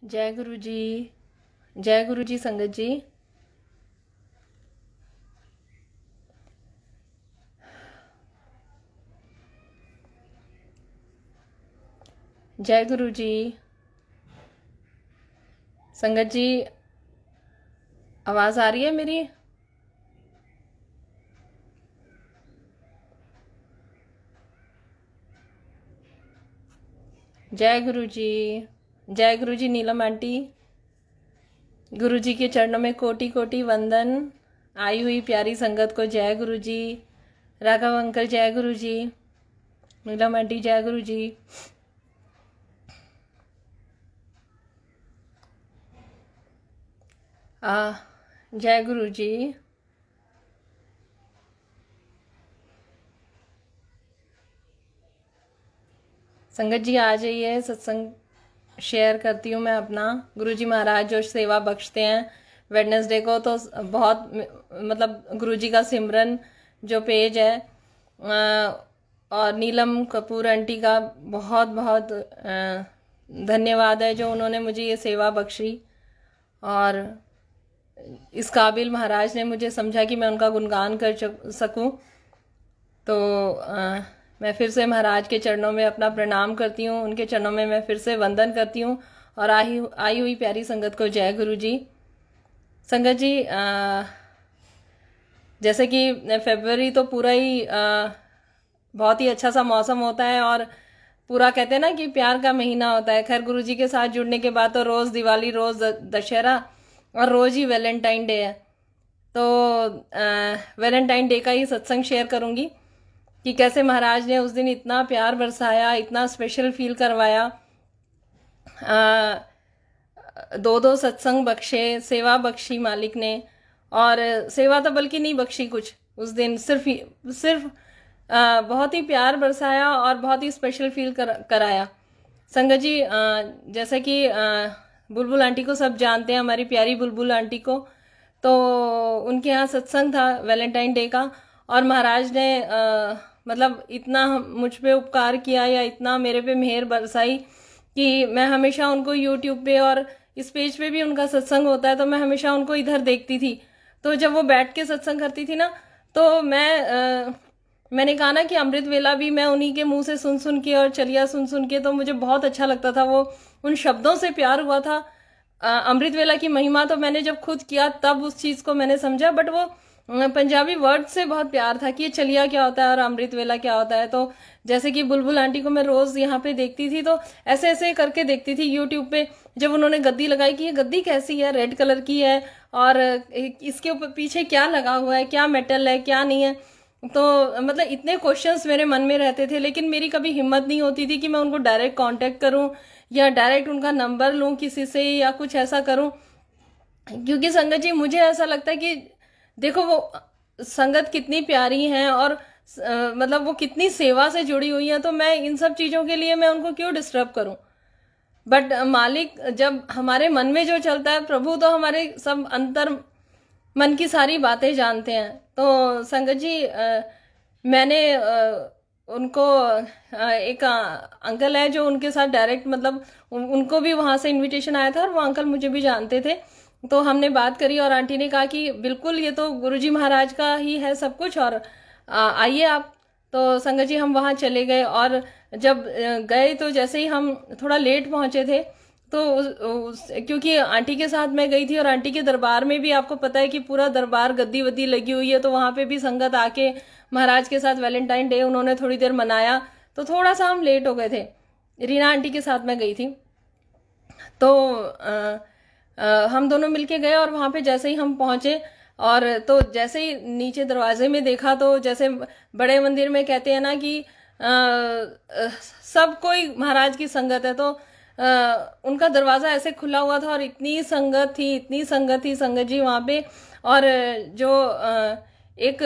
जय गुरु जी। जय गुरु जी संगत जी। जय गुरु जी संगत जी। आवाज़ आ रही है मेरी? जय गुरु जी। जय गुरु जी नीलम आंटी। गुरु जी के चरणों में कोटि कोटि वंदन। आई हुई प्यारी संगत को जय गुरु जी। राघव अंकल जय गुरु जी। नीलम आंटी जय गुरु जी। जय गुरु जी। संगत जी आ जाइए, सत्संग शेयर करती हूँ मैं अपना। गुरुजी महाराज जो सेवा बख्शते हैं वेडनेसडे को, तो बहुत मतलब गुरुजी का सिमरन जो पेज है, और नीलम कपूर आंटी का बहुत बहुत धन्यवाद है जो उन्होंने मुझे ये सेवा बख्शी, और इस काबिल महाराज ने मुझे समझा कि मैं उनका गुणगान कर सकूं। तो मैं फिर से महाराज के चरणों में अपना प्रणाम करती हूँ, उनके चरणों में मैं फिर से वंदन करती हूँ। और आई हुई प्यारी संगत को जय गुरु जी। संगत जी, जैसे कि फरवरी तो पूरा ही बहुत ही अच्छा सा मौसम होता है, और पूरा कहते हैं ना कि प्यार का महीना होता है। खैर गुरु जी के साथ जुड़ने के बाद तो रोज़ दिवाली, रोज़ दशहरा और रोज़ ही वैलेंटाइन डे है। तो वैलेंटाइन डे का ही सत्संग शेयर करूँगी कि कैसे महाराज ने उस दिन इतना प्यार बरसाया, इतना स्पेशल फील करवाया। दो दो सत्संग बख्शे, सेवा बख्शी मालिक ने, और सेवा तो बल्कि नहीं बख्शी कुछ, उस दिन सिर्फ बहुत ही प्यार बरसाया और बहुत ही स्पेशल फील कराया। संगत जी, जैसे कि बुलबुल आंटी को सब जानते हैं, हमारी प्यारी बुलबुल आंटी को, तो उनके यहाँ सत्संग था वैलेंटाइन डे का, और महाराज ने मतलब इतना मुझ पे उपकार किया, या इतना मेरे पे मेहर बरसाई कि मैं हमेशा उनको यूट्यूब पे और इस पेज पे भी उनका सत्संग होता है, तो मैं हमेशा उनको इधर देखती थी। तो जब वो बैठ के सत्संग करती थी ना, तो मैंने कहा ना कि अमृत वेला भी मैं उन्हीं के मुंह से सुन सुन के और चलिया सुन सुन के, तो मुझे बहुत अच्छा लगता था। वो उन शब्दों से प्यार हुआ था। अमृत वेला की महिमा तो मैंने जब खुद किया तब उस चीज़ को मैंने समझा, बट वो पंजाबी वर्ड से बहुत प्यार था कि ये चलिया क्या होता है और अमृत वेला क्या होता है। तो जैसे कि बुलबुल आंटी को मैं रोज़ यहाँ पे देखती थी, तो ऐसे ऐसे करके देखती थी यूट्यूब पे। जब उन्होंने गद्दी लगाई कि ये गद्दी कैसी है, रेड कलर की है, और इसके ऊपर पीछे क्या लगा हुआ है, क्या मेटल है, क्या नहीं है, तो मतलब इतने क्वेश्चंस मेरे मन में रहते थे। लेकिन मेरी कभी हिम्मत नहीं होती थी कि मैं उनको डायरेक्ट कांटेक्ट करूं, या डायरेक्ट उनका नंबर लूं किसी से, या कुछ ऐसा करूं। क्योंकि संगत जी, मुझे ऐसा लगता है कि देखो वो संगत कितनी प्यारी है, और मतलब वो कितनी सेवा से जुड़ी हुई है, तो मैं इन सब चीज़ों के लिए मैं उनको क्यों डिस्टर्ब करूं। बट मालिक जब हमारे मन में जो चलता है, प्रभु तो हमारे सब अंतर मन की सारी बातें जानते हैं। तो संगत जी, मैंने उनको एक अंकल है जो उनके साथ डायरेक्ट मतलब उनको भी वहाँ से इनविटेशन आया था, और वो अंकल मुझे भी जानते थे। तो हमने बात करी, और आंटी ने कहा कि बिल्कुल ये तो गुरुजी महाराज का ही है सब कुछ, और आइए आप। तो संगत जी, हम वहाँ चले गए, और जब गए तो जैसे ही हम थोड़ा लेट पहुँचे थे, तो क्योंकि आंटी के साथ मैं गई थी, और आंटी के दरबार में भी आपको पता है कि पूरा दरबार गद्दी वद्दी लगी हुई है, तो वहाँ पे भी संगत आके महाराज के साथ वैलेंटाइन डे उन्होंने थोड़ी देर मनाया। तो थोड़ा सा हम लेट हो गए थे। रीना आंटी के साथ मैं गई थी, तो हम दोनों मिलके गए, और वहाँ पे जैसे ही हम पहुँचे, और तो जैसे ही नीचे दरवाजे में देखा, तो जैसे बड़े मंदिर में कहते हैं ना कि सब कोई महाराज की संगत है, तो उनका दरवाज़ा ऐसे खुला हुआ था, और इतनी संगत थी, इतनी संगत थी संगत जी वहाँ पे। और जो एक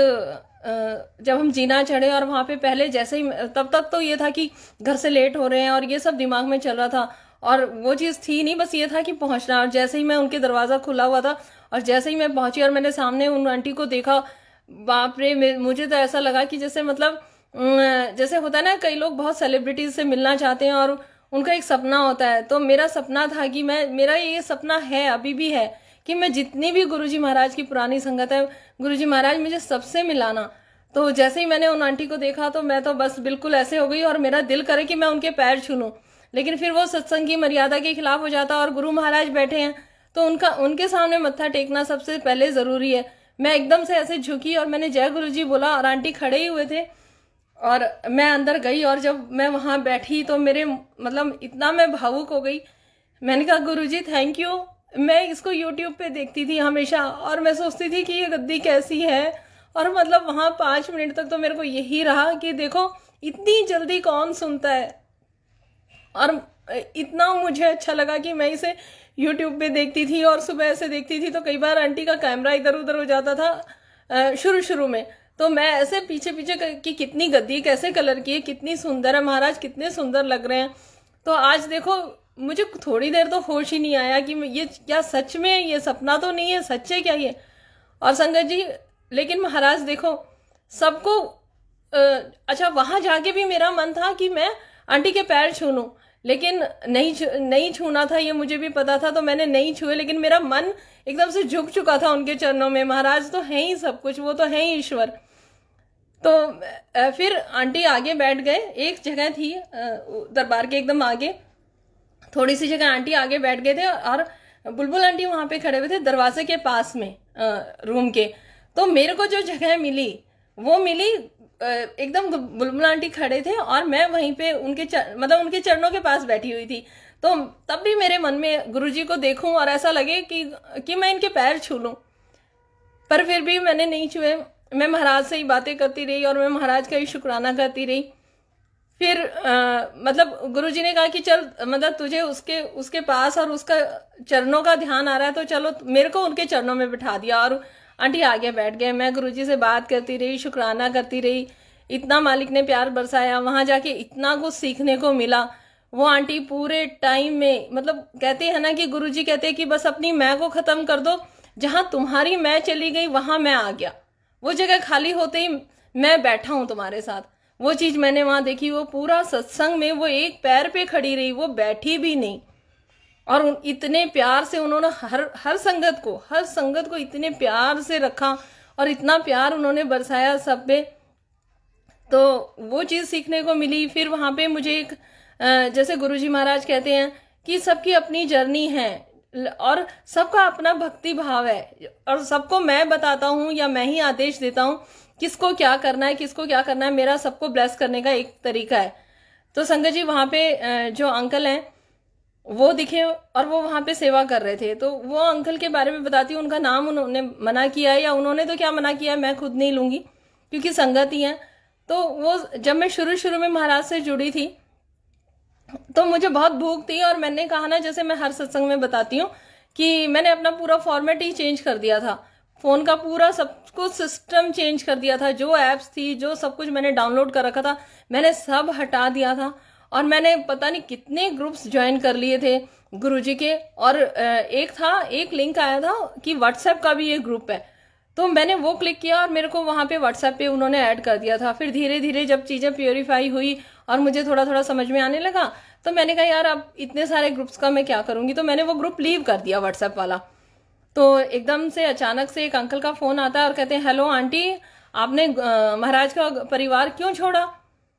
जब हम जीना चढ़े, और वहाँ पे पहले जैसे ही, तब तक तो ये था कि घर से लेट हो रहे हैं, और ये सब दिमाग में चल रहा था, और वो चीज़ थी नहीं, बस ये था कि पहुँचना। और जैसे ही मैं उनके दरवाज़ा खुला हुआ था, और जैसे ही मैं पहुँची और मैंने सामने उन आंटी को देखा, बाप रे, मुझे तो ऐसा लगा कि जैसे मतलब जैसे होता है ना, कई लोग बहुत सेलिब्रिटीज से मिलना चाहते हैं, और उनका एक सपना होता है। तो मेरा सपना था कि मेरा ये सपना है, अभी भी है, कि मैं जितनी भी गुरुजी महाराज की पुरानी संगत है, गुरुजी महाराज मुझे सबसे मिलाना। तो जैसे ही मैंने उन आंटी को देखा तो मैं तो बस बिल्कुल ऐसे हो गई और मेरा दिल करे कि मैं उनके पैर छू लूं, लेकिन फिर वो सत्संग की मर्यादा के खिलाफ हो जाता और गुरु महाराज बैठे हैं तो उनके सामने मत्था टेकना सबसे पहले जरूरी है। मैं एकदम से ऐसे झुकी और मैंने जय गुरु जी बोला और आंटी खड़े ही हुए थे और मैं अंदर गई और जब मैं वहां बैठी तो मेरे मतलब इतना मैं भावुक हो गई। मैंने कहा गुरु जी थैंक यू। मैं इसको यूट्यूब पे देखती थी हमेशा और मैं सोचती थी कि ये गद्दी कैसी है, और मतलब वहां 5 मिनट तक तो मेरे को यही रहा कि देखो इतनी जल्दी कौन सुनता है। और इतना मुझे अच्छा लगा कि मैं इसे यूट्यूब पे देखती थी और सुबह ऐसे देखती थी तो कई बार आंटी का कैमरा इधर उधर हो जाता था शुरू में, तो मैं ऐसे पीछे पीछे कि कितनी गद्दी कैसे कलर की है, कितनी सुंदर है महाराज, कितने सुंदर लग रहे हैं। तो आज देखो मुझे थोड़ी देर तो होश ही नहीं आया कि ये क्या सच में ये सपना तो नहीं है, सच है क्या ये। और संगत जी लेकिन महाराज देखो सबको अच्छा वहां जाके भी मेरा मन था कि मैं आंटी के पैर छू लूं, लेकिन नहीं छूना था, ये मुझे भी पता था, तो मैंने नहीं छुए। लेकिन मेरा मन एकदम से झुक चुका था उनके चरणों में। महाराज तो है ही सब कुछ, वो तो है ही ईश्वर। तो फिर आंटी आगे बैठ गए, एक जगह थी दरबार के एकदम आगे, थोड़ी सी जगह आंटी आगे बैठ गए थे और बुलबुल आंटी वहां पे खड़े हुए थे दरवाजे के पास में रूम के। तो मेरे को जो जगह मिली वो मिली एकदम बुलबुल आंटी खड़े थे और मैं वहीं पे उनके उनके चरणों के पास बैठी हुई थी। तो तब भी मेरे मन में गुरुजी को देखूं और ऐसा लगे कि मैं इनके पैर छू लूं, पर फिर भी मैंने नहीं छुए। मैं महाराज से ही बातें करती रही और मैं महाराज का ही शुक्राना करती रही। फिर मतलब गुरुजी ने कहा कि चल मतलब तुझे उसके पास और उसका चरणों का ध्यान आ रहा है तो चलो, मेरे को उनके चरणों में बिठा दिया और आंटी आगे बैठ गए। मैं गुरुजी से बात करती रही, शुक्राना करती रही। इतना मालिक ने प्यार बरसाया, वहां जाके इतना कुछ सीखने को मिला। वो आंटी पूरे टाइम में मतलब कहते हैं ना कि गुरुजी कहते हैं कि बस अपनी मैं को खत्म कर दो, जहां तुम्हारी मैं चली गई वहां मैं आ गया, वो जगह खाली होते ही मैं बैठा हूं तुम्हारे साथ। वो चीज मैंने वहां देखी। वो पूरा सत्संग में वो एक पैर पे खड़ी रही, वो बैठी भी नहीं, और इतने प्यार से उन्होंने हर संगत को इतने प्यार से रखा और इतना प्यार उन्होंने बरसाया सब पे। तो वो चीज सीखने को मिली। फिर वहां पे मुझे एक जैसे गुरुजी महाराज कहते हैं कि सबकी अपनी जर्नी है और सबका अपना भक्ति भाव है, और सबको मैं बताता हूँ या मैं ही आदेश देता हूँ किसको क्या करना है, किसको क्या करना है। मेरा सबको ब्लेस करने का एक तरीका है। तो संगत जी वहां पे जो अंकल हैं वो दिखे और वो वहां पे सेवा कर रहे थे। तो वो अंकल के बारे में बताती हूँ, उनका नाम उन्होंने मना किया है या उन्होंने तो क्या मना किया है मैं खुद नहीं लूंगी क्योंकि संगत ही है। तो वो जब मैं शुरू में महाराज से जुड़ी थी तो मुझे बहुत भूख थी और मैंने कहा ना, जैसे मैं हर सत्संग में बताती हूँ कि मैंने अपना पूरा फॉर्मेट ही चेंज कर दिया था, फोन का पूरा सब कुछ सिस्टम चेंज कर दिया था। जो एप्स थी, जो सब कुछ मैंने डाउनलोड कर रखा था, मैंने सब हटा दिया था और मैंने पता नहीं कितने ग्रुप्स ज्वाइन कर लिए थे गुरुजी के। और एक लिंक आया था कि व्हाट्सएप का भी एक ग्रुप है, तो मैंने वो क्लिक किया और मेरे को वहां पे व्हाट्सएप पे उन्होंने ऐड कर दिया था। फिर धीरे धीरे जब चीजें प्योरीफाई हुई और मुझे थोड़ा थोड़ा समझ में आने लगा तो मैंने कहा यार अब इतने सारे ग्रुप्स का मैं क्या करूंगी, तो मैंने वो ग्रुप लीव कर दिया व्हाट्सएप वाला। तो एकदम से अचानक से एक अंकल का फोन आता है और कहते हैं हेलो आंटी, आपने महाराज का परिवार क्यों छोड़ा?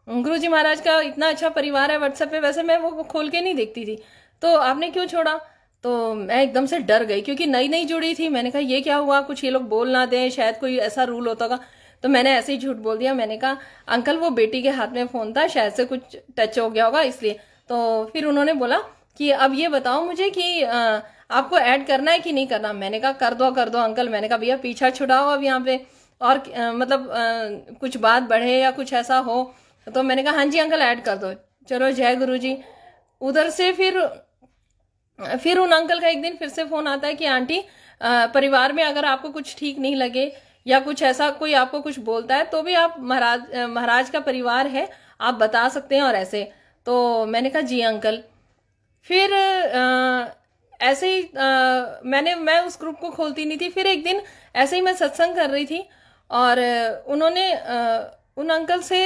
गुरुजी महाराज का इतना अच्छा परिवार है व्हाट्सएप पे, वैसे मैं वो खोल के नहीं देखती थी, तो आपने क्यों छोड़ा? तो मैं एकदम से डर गई क्योंकि नई नई जुड़ी थी। मैंने कहा ये क्या हुआ, कुछ ये लोग बोल ना दें, शायद कोई ऐसा रूल होता होगा। तो मैंने ऐसे ही झूठ बोल दिया। मैंने कहा अंकल वो बेटी के हाथ में फोन था, शायद से कुछ टच हो गया होगा इसलिए। तो फिर उन्होंने बोला कि अब ये बताओ मुझे कि आपको ऐड करना है कि नहीं करना। मैंने कहा कर दो अंकल। मैंने कहा भैया पीछा छुड़ाओ अब यहाँ पे, और कुछ बात बढ़े या कुछ ऐसा हो। तो मैंने कहा हाँ जी अंकल ऐड कर दो। चलो जय गुरु जी। उधर से फिर उन अंकल का एक दिन फिर से फोन आता है कि आंटी परिवार में अगर आपको कुछ ठीक नहीं लगे या कुछ ऐसा कोई आपको कुछ बोलता है तो भी आप महाराज का परिवार है, आप बता सकते हैं और ऐसे। तो मैंने कहा जी अंकल। फिर ऐसे ही मैं उस ग्रुप को खोलती नहीं थी। फिर एक दिन ऐसे ही मैं सत्संग कर रही थी और उन्होंने उन अंकल से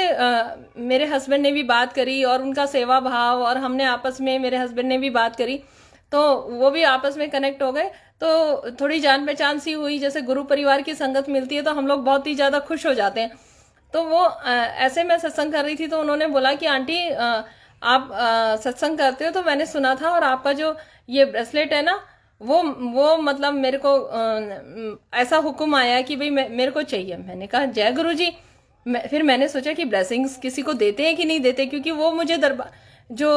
मेरे हस्बैंड ने भी बात करी और उनका सेवा भाव, और हमने आपस में, मेरे हस्बैंड ने भी बात करी, तो वो भी आपस में कनेक्ट हो गए। तो थोड़ी जान पहचान सी हुई, जैसे गुरु परिवार की संगत मिलती है तो हम लोग बहुत ही ज़्यादा खुश हो जाते हैं। तो वो ऐसे मैं सत्संग कर रही थी तो उन्होंने बोला कि आंटी आप सत्संग करते हो तो मैंने सुना था, और आपका जो ये ब्रेसलेट है ना, वो मतलब मेरे को ऐसा हुक्म आया कि भाई मेरे को चाहिए। मैंने कहा जय गुरु जी। फिर मैंने सोचा कि ब्लेसिंग्स किसी को देते हैं कि नहीं देते, क्योंकि वो मुझे दरबार जो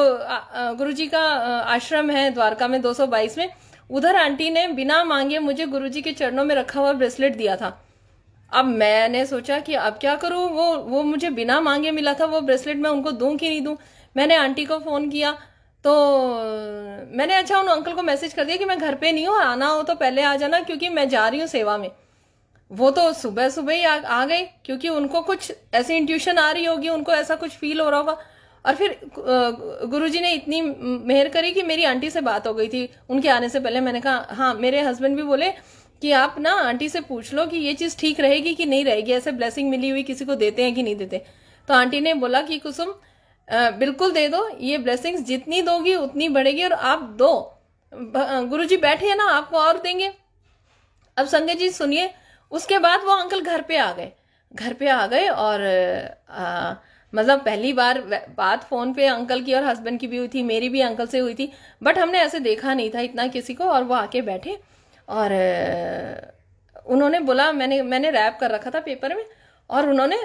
गुरु जी का आश्रम है द्वारका में 222 में, उधर आंटी ने बिना मांगे मुझे गुरु जी के चरणों में रखा हुआ ब्रेसलेट दिया था। अब मैंने सोचा कि अब क्या करूं, वो मुझे बिना मांगे मिला था वो ब्रेसलेट, मैं उनको दूं कि नहीं दूं। मैंने आंटी को फोन किया तो मैंने अच्छा उन अंकल को मैसेज कर दिया कि मैं घर पे नहीं हूँ, आना हो तो पहले आ जाना क्योंकि मैं जा रही हूँ सेवा में। वो तो सुबह सुबह ही आ गए, क्योंकि उनको कुछ ऐसी इंट्यूशन आ रही होगी, उनको ऐसा कुछ फील हो रहा होगा। और फिर गुरुजी ने इतनी मेहर करी कि मेरी आंटी से बात हो गई थी उनके आने से पहले। मैंने कहा हाँ, मेरे हस्बैंड भी बोले कि आप ना आंटी से पूछ लो कि ये चीज ठीक रहेगी कि नहीं रहेगी, ऐसे ब्लेसिंग मिली हुई किसी को देते हैं कि नहीं देते। तो आंटी ने बोला कि कुसुम बिल्कुल दे दो, ये ब्लेसिंग्स जितनी दोगी उतनी बढ़ेगी, और आप दो, गुरुजी बैठे हैं ना, आपको और देंगे। अब संगत जी सुनिए, उसके बाद वो अंकल घर पे आ गए और मतलब पहली बार बात फोन पे अंकल की और हस्बैंड की भी हुई थी, मेरी भी अंकल से हुई थी, बट हमने ऐसे देखा नहीं था इतना किसी को। और वो आके बैठे और उन्होंने बोला, मैंने रैप कर रखा था पेपर में, और उन्होंने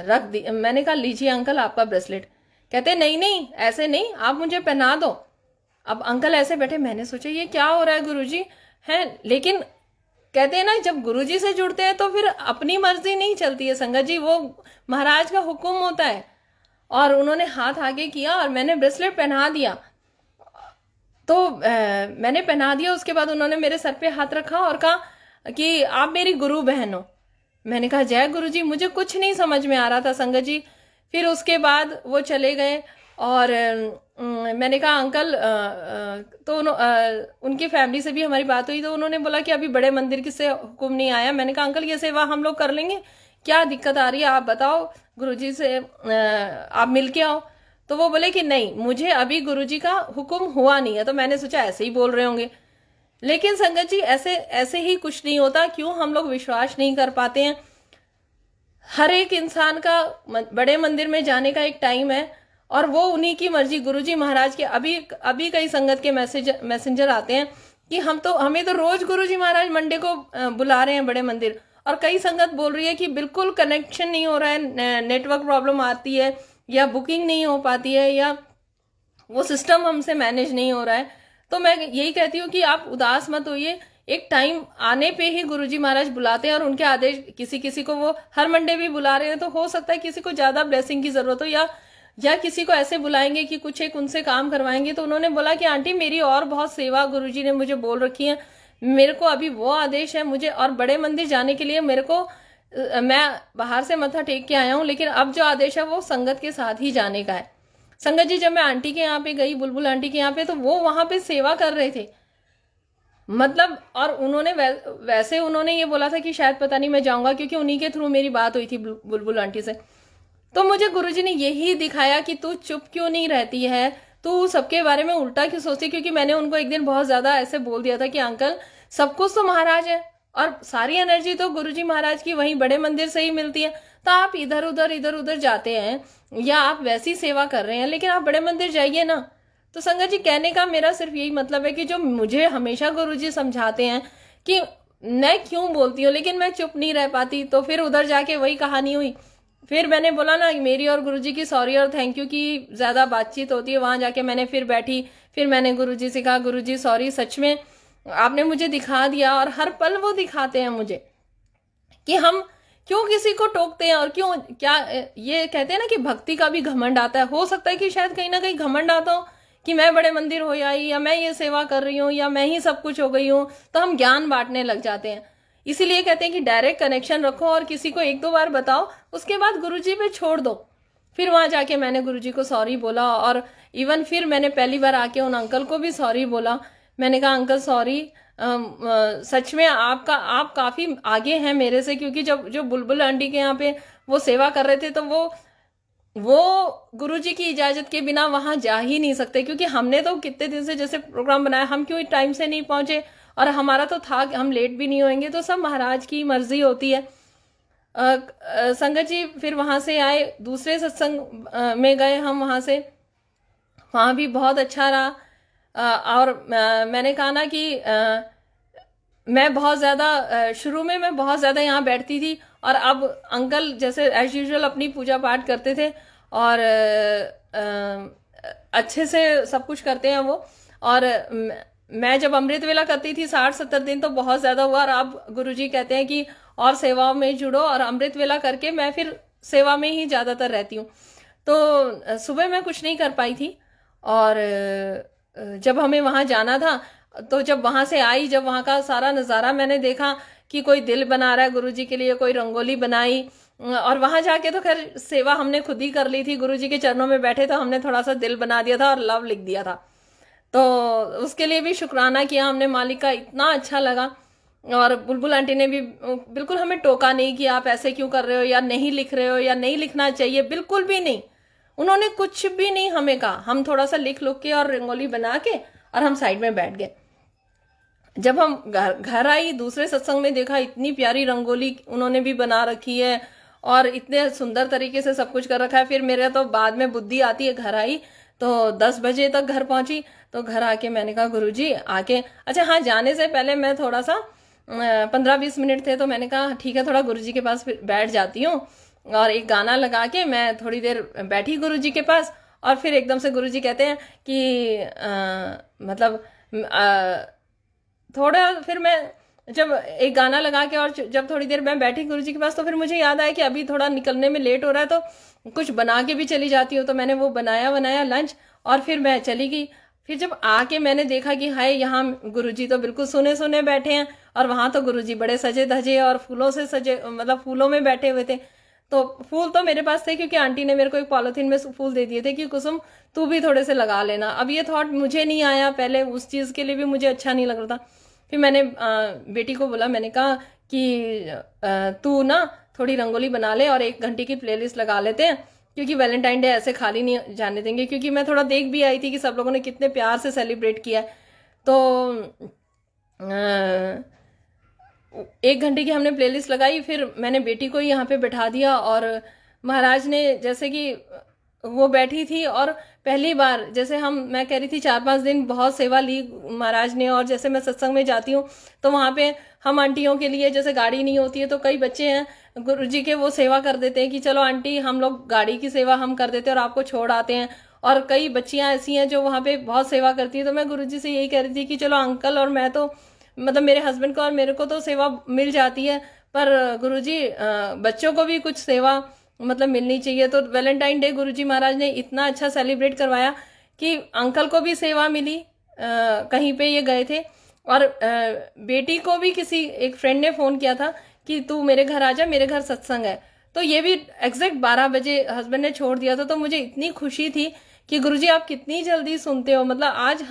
रख दी। मैंने कहा लीजिए अंकल आपका ब्रेसलेट। कहते नहीं नहीं ऐसे नहीं, आप मुझे पहना दो। अब अंकल ऐसे बैठे, मैंने सोचा ये क्या हो रहा है गुरुजी हैं, लेकिन कहते हैं ना जब गुरुजी से जुड़ते हैं तो फिर अपनी मर्जी नहीं चलती है संगत जी, वो महाराज का हुक्म होता है। और उन्होंने हाथ आगे किया और मैंने ब्रेसलेट पहना दिया। तो मैंने पहना दिया, उसके बाद उन्होंने मेरे सर पे हाथ रखा और कहा कि आप मेरी गुरु बहन हो। मैंने कहा जय गुरु जी। मुझे कुछ नहीं समझ में आ रहा था संगत जी। फिर उसके बाद वो चले गए और मैंने कहा अंकल तो उनकी फैमिली से भी हमारी बात हुई, तो उन्होंने बोला कि अभी बड़े मंदिर की से हुक्म नहीं आया। मैंने कहा अंकल ये सेवा हम लोग कर लेंगे, क्या दिक्कत आ रही है आप बताओ, गुरुजी से आप मिल के आओ। तो वो बोले कि नहीं, मुझे अभी गुरुजी का हुक्म हुआ नहीं है। तो मैंने सोचा ऐसे ही बोल रहे होंगे, लेकिन संगत जी ऐसे ही कुछ नहीं होता। क्यों हम लोग विश्वास नहीं कर पाते हैं? हर एक इंसान का बड़े मंदिर में जाने का एक टाइम है, और वो उन्हीं की मर्जी। गुरुजी महाराज के अभी कई संगत के मैसेंजर आते हैं कि हमें तो रोज गुरुजी महाराज मंडे को बुला रहे हैं बड़े मंदिर, और कई संगत बोल रही है कि बिल्कुल कनेक्शन नहीं हो रहा है, नेटवर्क प्रॉब्लम आती है, या बुकिंग नहीं हो पाती है, या वो सिस्टम हमसे मैनेज नहीं हो रहा है। तो मैं यही कहती हूँ कि आप उदास मत होइए, एक टाइम आने पे ही गुरुजी महाराज बुलाते हैं, और उनके आदेश किसी को वो हर मंडे भी बुला रहे हैं। तो हो सकता है किसी को ज्यादा ब्लेसिंग की जरूरत हो, या किसी को ऐसे बुलाएंगे कि कुछ एक उनसे काम करवाएंगे। तो उन्होंने बोला कि आंटी मेरी और बहुत सेवा गुरुजी ने मुझे बोल रखी है, मेरे को अभी वो आदेश है मुझे, और बड़े मंदिर जाने के लिए मेरे को मैं बाहर से मत्था टेक के आया हूँ, लेकिन अब जो आदेश है वो संगत के साथ ही जाने का है। संगत जी जब मैं आंटी के यहाँ पे गई, बुलबुल आंटी के यहाँ पे, तो वो वहां पे सेवा कर रहे थे, मतलब। और उन्होंने वैसे उन्होंने ये बोला था कि शायद पता नहीं मैं जाऊंगा, क्योंकि उन्हीं के थ्रू मेरी बात हुई थी बुलबुल आंटी से। तो मुझे गुरुजी ने यही दिखाया कि तू चुप क्यों नहीं रहती है, तू सबके बारे में उल्टा क्यों सोचती। क्योंकि मैंने उनको एक दिन बहुत ज्यादा ऐसे बोल दिया था कि अंकल सब कुछ तो महाराज है, और सारी एनर्जी तो गुरुजी महाराज की वहीं बड़े मंदिर से ही मिलती है। तो आप इधर उधर जाते हैं, या आप वैसी सेवा कर रहे हैं, लेकिन आप बड़े मंदिर जाइए ना। तो संगत जी कहने का मेरा सिर्फ यही मतलब है कि जो मुझे हमेशा गुरुजी समझाते हैं कि मैं क्यों बोलती हूँ, लेकिन मैं चुप नहीं रह पाती। तो फिर उधर जाके वही कहानी हुई। फिर मैंने बोला ना, मेरी और गुरुजी की सॉरी और थैंक यू की ज्यादा बातचीत होती है। वहां जाके मैंने फिर बैठी, फिर मैंने गुरुजी से कहा गुरुजी सॉरी, सच में आपने मुझे दिखा दिया। और हर पल वो दिखाते हैं मुझे कि हम क्यों किसी को टोकते हैं, और क्यों क्या ये कहते हैं ना कि भक्ति का भी घमंड आता है। हो सकता है कि शायद कहीं ना कहीं घमंड आता हो कि मैं बड़े मंदिर हो आई, या मैं ये सेवा कर रही हूँ, या मैं ही सब कुछ हो गई हूँ, तो हम ज्ञान बांटने लग जाते हैं। इसीलिए कहते हैं कि डायरेक्ट कनेक्शन रखो, और किसी को एक दो बार बताओ, उसके बाद गुरुजी पे छोड़ दो। फिर वहां जाके मैंने गुरुजी को सॉरी बोला, और इवन फिर मैंने पहली बार आके उन अंकल को भी सॉरी बोला। मैंने कहा अंकल सॉरी, सच में आप काफी आगे हैं मेरे से, क्योंकि जो बुलबुल आंटी के यहाँ पे वो सेवा कर रहे थे, तो वो गुरुजी की इजाजत के बिना वहां जा ही नहीं सकते, क्योंकि हमने तो कितने दिन से जैसे प्रोग्राम बनाया, हम क्यों टाइम से नहीं पहुंचे, और हमारा तो था हम लेट भी नहीं होंगे, तो सब महाराज की मर्जी होती है। संगत जी फिर वहां से आए, दूसरे सत्संग में गए हम वहां से, वहां भी बहुत अच्छा रहा। और मैंने कहा ना कि मैं बहुत ज़्यादा शुरू में मैं बहुत ज़्यादा यहाँ बैठती थी, और अब अंकल जैसे एज यूजुअल अपनी पूजा पाठ करते थे, और अच्छे से सब कुछ करते हैं वो। और मैं जब अमृत वेला करती थी 60-70 दिन तो बहुत ज़्यादा हुआ, और अब गुरुजी कहते हैं कि और सेवाओं में जुड़ो, और अमृत वेला करके मैं फिर सेवा में ही ज़्यादातर रहती हूँ। तो सुबह मैं कुछ नहीं कर पाई थी, और जब हमें वहाँ जाना था, तो जब वहां से आई, जब वहां का सारा नज़ारा मैंने देखा कि कोई दिल बना रहा है गुरुजी के लिए, कोई रंगोली बनाई, और वहां जाके तो खैर सेवा हमने खुद ही कर ली थी, गुरुजी के चरणों में बैठे तो हमने थोड़ा सा दिल बना दिया था और लव लिख दिया था, तो उसके लिए भी शुक्राना किया हमने मालिक का, इतना अच्छा लगा। और बुलबुल आंटी ने भी बिल्कुल हमें टोका नहीं कि आप ऐसे क्यों कर रहे हो, या नहीं लिख रहे हो, या नहीं लिखना चाहिए, बिल्कुल भी नहीं, उन्होंने कुछ भी नहीं हमें कहा। हम थोड़ा सा लिख के और रंगोली बना के और हम साइड में बैठ गए। जब हम घर आई, दूसरे सत्संग में देखा इतनी प्यारी रंगोली उन्होंने भी बना रखी है, और इतने सुंदर तरीके से सब कुछ कर रखा है। फिर मेरे तो बाद में बुद्धि आती है, घर आई तो 10 बजे तक घर पहुंची, तो घर आके मैंने कहा गुरुजी आके, अच्छा हाँ, जाने से पहले मैं थोड़ा सा 15-20 मिनट थे, तो मैंने कहा ठीक है थोड़ा गुरुजी के पास बैठ जाती हूँ, और एक गाना लगा के मैं थोड़ी देर बैठी गुरुजी के पास। और फिर एकदम से गुरुजी कहते हैं कि मतलब थोड़ा, फिर मैं जब एक गाना लगा के और जब थोड़ी देर मैं बैठी गुरुजी के पास, तो फिर मुझे याद आया कि अभी थोड़ा निकलने में लेट हो रहा है, तो कुछ बना के भी चली जाती हूँ। तो मैंने वो बनाया लंच, और फिर मैं चली गई। फिर जब आके मैंने देखा कि हाय, यहाँ गुरुजी तो बिल्कुल सुने बैठे हैं, और वहां तो गुरुजी बड़े सजे धजे और फूलों से सजे, मतलब फूलों में बैठे हुए थे। तो फूल तो मेरे पास थे, क्योंकि आंटी ने मेरे को एक पॉलिथीन में फूल दे दिए थे कि कुसुम तू भी थोड़े से लगा लेना। अब ये थॉट मुझे नहीं आया पहले, उस चीज के लिए भी मुझे अच्छा नहीं लग रहा था। फिर मैंने बेटी को बोला, मैंने कहा कि तू ना थोड़ी रंगोली बना ले, और 1 घंटे की प्लेलिस्ट लगा लेते हैं, क्योंकि वैलेंटाइन डे ऐसे खाली नहीं जाने देंगे। क्योंकि मैं थोड़ा देख भी आई थी कि सब लोगों ने कितने प्यार से सेलिब्रेट किया है। तो 1 घंटे की हमने प्लेलिस्ट लगाई, फिर मैंने बेटी को यहाँ पे बैठा दिया, और महाराज ने जैसे कि वो बैठी थी, और पहली बार जैसे मैं कह रही थी 4-5 दिन बहुत सेवा ली महाराज ने। और जैसे मैं सत्संग में जाती हूँ तो वहाँ पे हम आंटियों के लिए जैसे गाड़ी नहीं होती है, तो कई बच्चे हैं गुरुजी के, वो सेवा कर देते हैं कि चलो आंटी हम लोग गाड़ी की सेवा हम कर देते हैं और आपको छोड़ आते हैं। और कई बच्चियां ऐसी हैं जो वहाँ पे बहुत सेवा करती है। तो मैं गुरुजी से यही कह रही थी कि चलो अंकल और मैं तो, मतलब मेरे हस्बैंड को और मेरे को तो सेवा मिल जाती है, पर गुरुजी बच्चों को भी कुछ सेवा मतलब मिलनी चाहिए। तो वैलेंटाइन डे गुरुजी महाराज ने इतना अच्छा सेलिब्रेट करवाया कि अंकल को भी सेवा मिली, कहीं पे ये गए थे। और बेटी को भी किसी एक फ्रेंड ने फोन किया था कि तू मेरे घर आ जा, मेरे घर सत्संग है। तो ये भी एग्जैक्ट 12 बजे हस्बैंड ने छोड़ दिया था। तो मुझे इतनी खुशी थी कि गुरुजी आप कितनी जल्दी सुनते हो। मतलब आज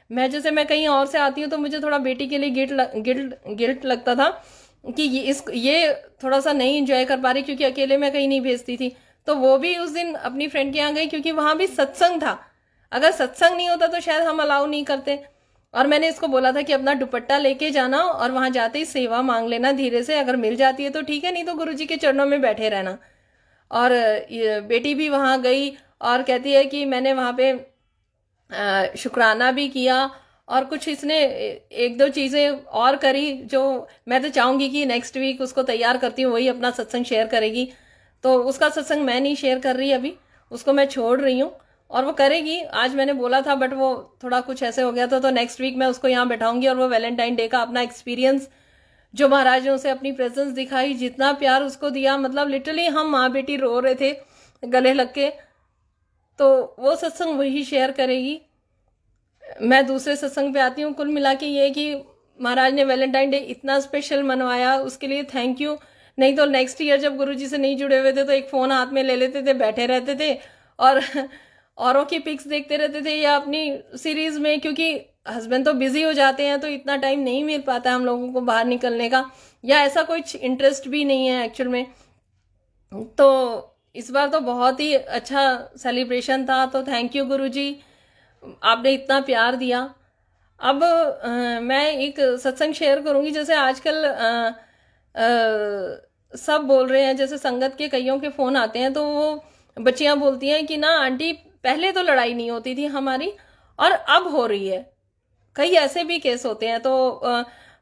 मैं जैसे मैं कहीं और से आती हूँ तो मुझे थोड़ा बेटी के लिए गिल्ट लगता था कि ये थोड़ा सा नहीं एंजॉय कर पा रही, क्योंकि अकेले मैं कहीं नहीं भेजती थी। तो वो भी उस दिन अपनी फ्रेंड के यहाँ गई, क्योंकि वहां भी सत्संग था। अगर सत्संग नहीं होता तो शायद हम अलाउ नहीं करते। और मैंने इसको बोला था कि अपना दुपट्टा लेके जाना, और वहां जाते ही सेवा मांग लेना धीरे से, अगर मिल जाती है तो ठीक है, नहीं तो गुरुजी के चरणों में बैठे रहना। और बेटी भी वहां गई और कहती है कि मैंने वहां पे शुक्राना भी किया, और कुछ इसने 1-2 चीजें और करी जो मैं तो चाहूंगी कि नेक्स्ट वीक उसको तैयार करती हूँ, वही अपना सत्संग शेयर करेगी। तो उसका सत्संग मैं नहीं शेयर कर रही अभी, उसको मैं छोड़ रही हूँ, और वो करेगी। आज मैंने बोला था बट वो थोड़ा कुछ ऐसे हो गया था, तो नेक्स्ट वीक मैं उसको यहाँ बैठाऊंगी, और वो वैलेंटाइन डे का अपना एक्सपीरियंस जो महाराज ने उसे अपनी प्रेजेंस दिखाई, जितना प्यार उसको दिया, मतलब लिटरली हम माँ बेटी रो रहे थे गले लग के। तो वो सत्संग वही शेयर करेगी। मैं दूसरे सत्संग पे आती हूँ। कुल मिला के ये कि महाराज ने वैलेंटाइन डे इतना स्पेशल मनवाया, उसके लिए थैंक यू। नहीं तो नेक्स्ट ईयर जब गुरुजी से नहीं जुड़े हुए थे तो एक फोन हाथ में ले लेते थे, बैठे रहते थे और औरों की पिक्स देखते रहते थे, या अपनी सीरीज में, क्योंकि हस्बैंड तो बिजी हो जाते हैं तो इतना टाइम नहीं मिल पाता हम लोगों को बाहर निकलने का, या ऐसा कुछ इंटरेस्ट भी नहीं है एक्चुअल में। तो इस बार तो बहुत ही अच्छा सेलिब्रेशन था। तो थैंक यू गुरुजी, आपने इतना प्यार दिया। अब मैं एक सत्संग शेयर करूंगी। जैसे आजकल सब बोल रहे हैं, जैसे संगत के कईयों के फोन आते हैं तो वो बच्चियां बोलती हैं कि ना आंटी पहले तो लड़ाई नहीं होती थी हमारी और अब हो रही है। कई ऐसे भी केस होते हैं। तो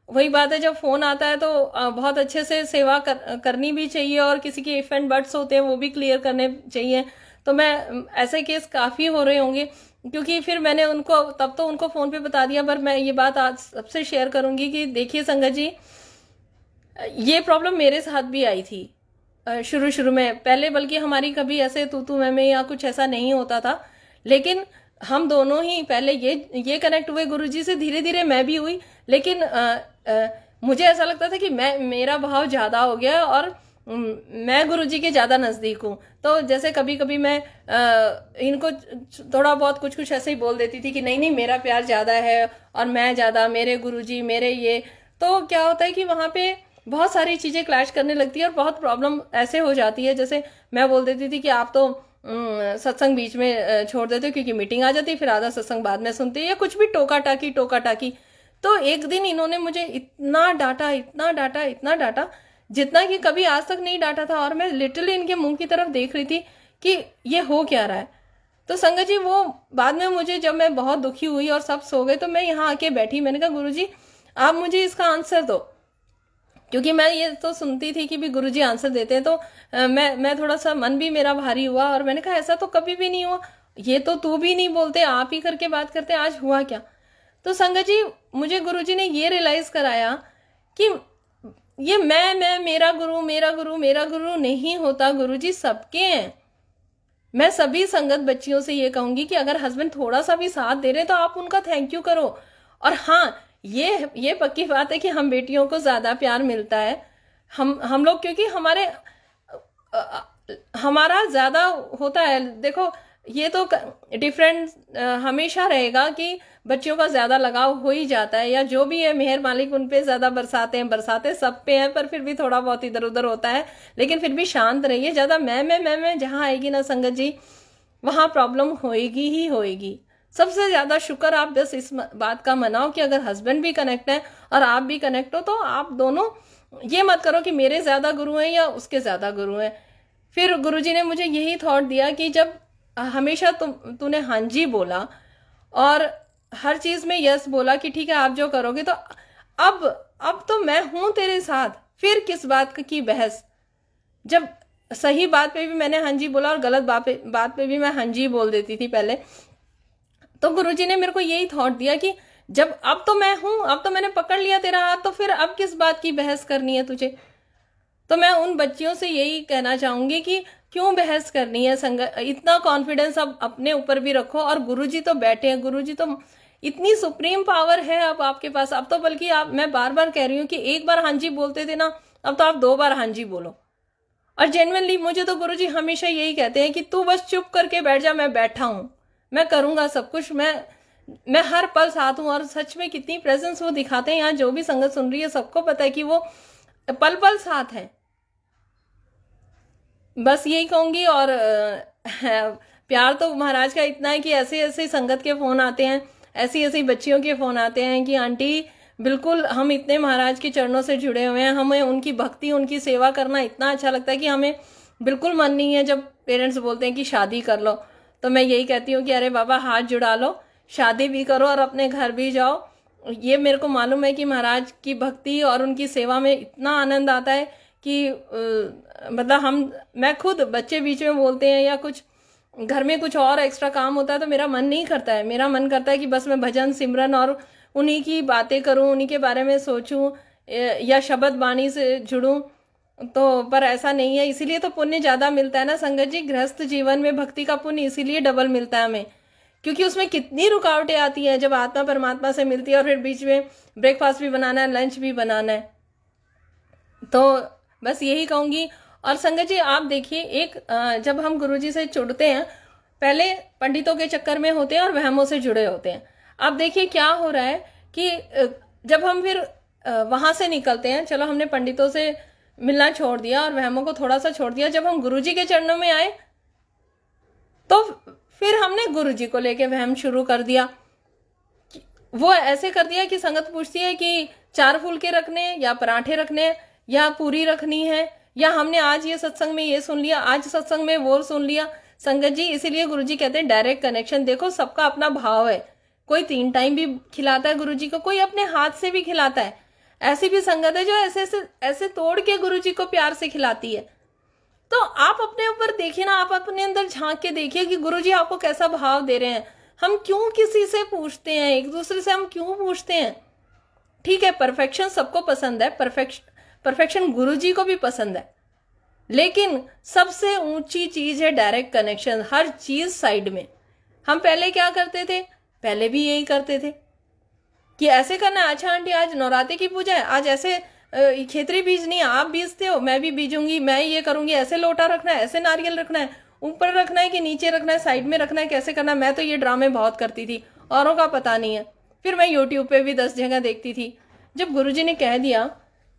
वही बात है, जब फोन आता है तो बहुत अच्छे से सेवा करनी भी चाहिए और किसी के इफ एंड बट्स होते हैं वो भी क्लियर करने चाहिए। तो मैं ऐसे केस काफी हो रहे होंगे, क्योंकि फिर मैंने उनको तब तो उनको फोन पे बता दिया, पर मैं ये बात आज सबसे शेयर करूंगी कि देखिए संगत जी, ये प्रॉब्लम मेरे साथ भी आई थी शुरू शुरू में। पहले बल्कि हमारी कभी ऐसे तू मैं या कुछ ऐसा नहीं होता था, लेकिन हम दोनों ही पहले ये कनेक्ट हुए गुरुजी से, धीरे धीरे मैं भी हुई। लेकिन मुझे ऐसा लगता था कि मेरा भाव ज्यादा हो गया और मैं गुरुजी के ज्यादा नजदीक हूँ। तो जैसे कभी कभी मैं इनको थोड़ा बहुत कुछ कुछ ऐसे ही बोल देती थी कि नहीं नहीं मेरा प्यार ज्यादा है और मैं ज्यादा, मेरे गुरुजी मेरे ये। तो क्या होता है कि वहां पे बहुत सारी चीजें क्लैश करने लगती है और बहुत प्रॉब्लम ऐसे हो जाती है। जैसे मैं बोल देती थी कि आप तो सत्संग बीच में छोड़ देते हो क्योंकि मीटिंग आ जाती, फिर आधा सत्संग बाद में सुनते, या कुछ भी टोका टाकी। तो एक दिन इन्होंने मुझे इतना डांटा, इतना डांटा, इतना डांटा, जितना कि कभी आज तक नहीं डांटा था। और मैं लिटरली इनके मुंह की तरफ देख रही थी कि ये हो क्या रहा है। तो संगत जी वो बाद में मुझे, जब मैं बहुत दुखी हुई और सब सो गए, तो मैं यहाँ आके बैठी, मैंने कहा गुरुजी आप मुझे इसका आंसर दो, क्योंकि मैं ये तो सुनती थी कि भी गुरुजी आंसर देते हैं। तो मैं थोड़ा सा मन भी मेरा भारी हुआ और मैंने कहा ऐसा तो कभी भी नहीं हुआ, ये तो तू भी नहीं बोलते, आप ही करके बात करते, आज हुआ क्या। तो संगत जी मुझे गुरुजी ने ये रियलाइज कराया कि ये मैं मेरा गुरु नहीं होता, गुरुजी सबके हैं। मैं सभी संगत बच्चियों से ये कहूंगी कि अगर हस्बैंड थोड़ा सा भी साथ दे रहे तो आप उनका थैंक यू करो। और हाँ, ये पक्की बात है कि हम बेटियों को ज्यादा प्यार मिलता है। हम लोग, क्योंकि हमारा ज्यादा होता है। देखो ये तो डिफरेंट हमेशा रहेगा कि बच्चियों का ज्यादा लगाव हो ही जाता है, या जो भी है मेहर मालिक उन पे ज्यादा बरसाते सब पे है, पर फिर भी थोड़ा बहुत इधर उधर होता है। लेकिन फिर भी शांत रहिए, ज्यादा मैं जहां आएगी ना संगत जी, वहां प्रॉब्लम होएगी ही होएगी। सबसे ज्यादा शुक्र आप बस इस बात का मनाओ कि अगर हस्बैंड भी कनेक्ट है और आप भी कनेक्ट हो, तो आप दोनों ये मत करो कि मेरे ज्यादा गुरु हैं या उसके ज्यादा गुरु हैं। फिर गुरुजी ने मुझे यही थॉट दिया कि जब हमेशा तूने हाँ जी बोला और हर चीज में यस बोला कि ठीक है आप जो करोगे, तो अब तो मैं हूं तेरे साथ, फिर किस बात की बहस। जब सही बात पे भी मैंने हाँ जी बोला और गलत बात पे भी मैं हाँ जी बोल देती थी पहले। तो गुरुजी ने मेरे को यही थॉट दिया कि जब अब तो मैं हूं, अब तो मैंने पकड़ लिया तेरा हाथ, तो फिर अब किस बात की बहस करनी है तुझे। तो मैं उन बच्चियों से यही कहना चाहूंगी कि क्यों बहस करनी है, इतना कॉन्फिडेंस अब अपने ऊपर भी रखो। और गुरुजी तो बैठे हैं, गुरुजी तो इतनी सुप्रीम पावर है अब आपके पास। अब तो बल्कि मैं बार बार कह रही हूँ कि एक बार हाँ जी बोलते थे ना, अब तो आप 2 बार हाँ जी बोलो। और जेन्युइनली मुझे तो गुरुजी हमेशा यही कहते हैं कि तू बस चुप करके बैठ जा, मैं बैठा हूं, मैं करूंगा सब कुछ, मैं हर पल साथ हूं। और सच में कितनी प्रेजेंस वो दिखाते हैं। यहाँ जो भी संगत सुन रही है सबको पता है कि वो पल पल साथ है। बस यही कहूंगी। और प्यार तो महाराज का इतना है कि ऐसे ऐसे संगत के फोन आते हैं, ऐसी ऐसी बच्चियों के फोन आते हैं कि आंटी बिल्कुल हम इतने महाराज के चरणों से जुड़े हुए हैं, हमें उनकी भक्ति उनकी सेवा करना इतना अच्छा लगता है कि हमें बिल्कुल मन नहीं है जब पेरेंट्स बोलते हैं कि शादी कर लो। तो मैं यही कहती हूँ कि अरे बाबा हाथ जुड़ा लो, शादी भी करो और अपने घर भी जाओ। ये मेरे को मालूम है कि महाराज की भक्ति और उनकी सेवा में इतना आनंद आता है कि मतलब मैं खुद, बच्चे बीच में बोलते हैं या कुछ घर में कुछ और एक्स्ट्रा काम होता है तो मेरा मन नहीं करता है। मेरा मन करता है कि बस मैं भजन सिमरन और उन्हीं की बातें करूं, उन्हीं के बारे में सोचूं या शब्द बाणी से जुड़ूं। तो पर ऐसा नहीं है, इसीलिए तो पुण्य ज्यादा मिलता है ना संगत जी। गृहस्थ जीवन में भक्ति का पुण्य इसीलिए डबल मिलता है हमें, क्योंकि उसमें कितनी रुकावटें आती हैं जब आत्मा परमात्मा से मिलती है और फिर बीच में ब्रेकफास्ट भी बनाना है, लंच भी बनाना है। तो बस यही कहूंगी। और संगत जी आप देखिए, एक जब हम गुरुजी से जुड़ते हैं, पहले पंडितों के चक्कर में होते हैं और वहमों से जुड़े होते हैं। अब देखिए क्या हो रहा है कि जब हम फिर वहां से निकलते हैं, चलो हमने पंडितों से मिलना छोड़ दिया और वहमों को थोड़ा सा छोड़ दिया। जब हम गुरुजी के चरणों में आए तो फिर हमने गुरुजी को लेके वहम शुरू कर दिया। वो ऐसे कर दिया कि संगत पूछती है कि 4 फुलके रखने या पराठे रखने या पूरी रखनी है, या हमने आज ये सत्संग में ये सुन लिया, आज सत्संग में वो सुन लिया। संगत जी, इसीलिए गुरुजी कहते हैं डायरेक्ट कनेक्शन। देखो, सबका अपना भाव है। कोई 3 टाइम भी खिलाता है गुरुजी को, कोई अपने हाथ से भी खिलाता है। ऐसी भी संगत है जो ऐसे तोड़ के गुरुजी को प्यार से खिलाती है। तो आप अपने ऊपर देखिए ना, आप अपने अंदर झांक के देखिए कि गुरुजी आपको कैसा भाव दे रहे हैं। हम क्यों किसी से पूछते हैं, एक दूसरे से हम क्यों पूछते हैं? ठीक है, परफेक्शन सबको पसंद है, परफेक्शन गुरुजी को भी पसंद है, लेकिन सबसे ऊंची चीज है डायरेक्ट कनेक्शन। हर चीज साइड में। हम पहले क्या करते थे? पहले भी यही करते थे कि ऐसे करना है, अच्छा आंटी आज नवरात्रि की पूजा है, आज ऐसे खेतरी बीजनी है, आप बीजते हो, मैं भी बीजूंगी, मैं ये करूंगी, ऐसे लोटा रखना है, ऐसे नारियल रखना है, ऊपर रखना है कि नीचे रखना है, साइड में रखना है, कैसे करना है। मैं तो ये ड्रामे बहुत करती थी, औरों का पता नहीं है। फिर मैं यूट्यूब पे भी 10 जगह देखती थी। जब गुरुजी ने कह दिया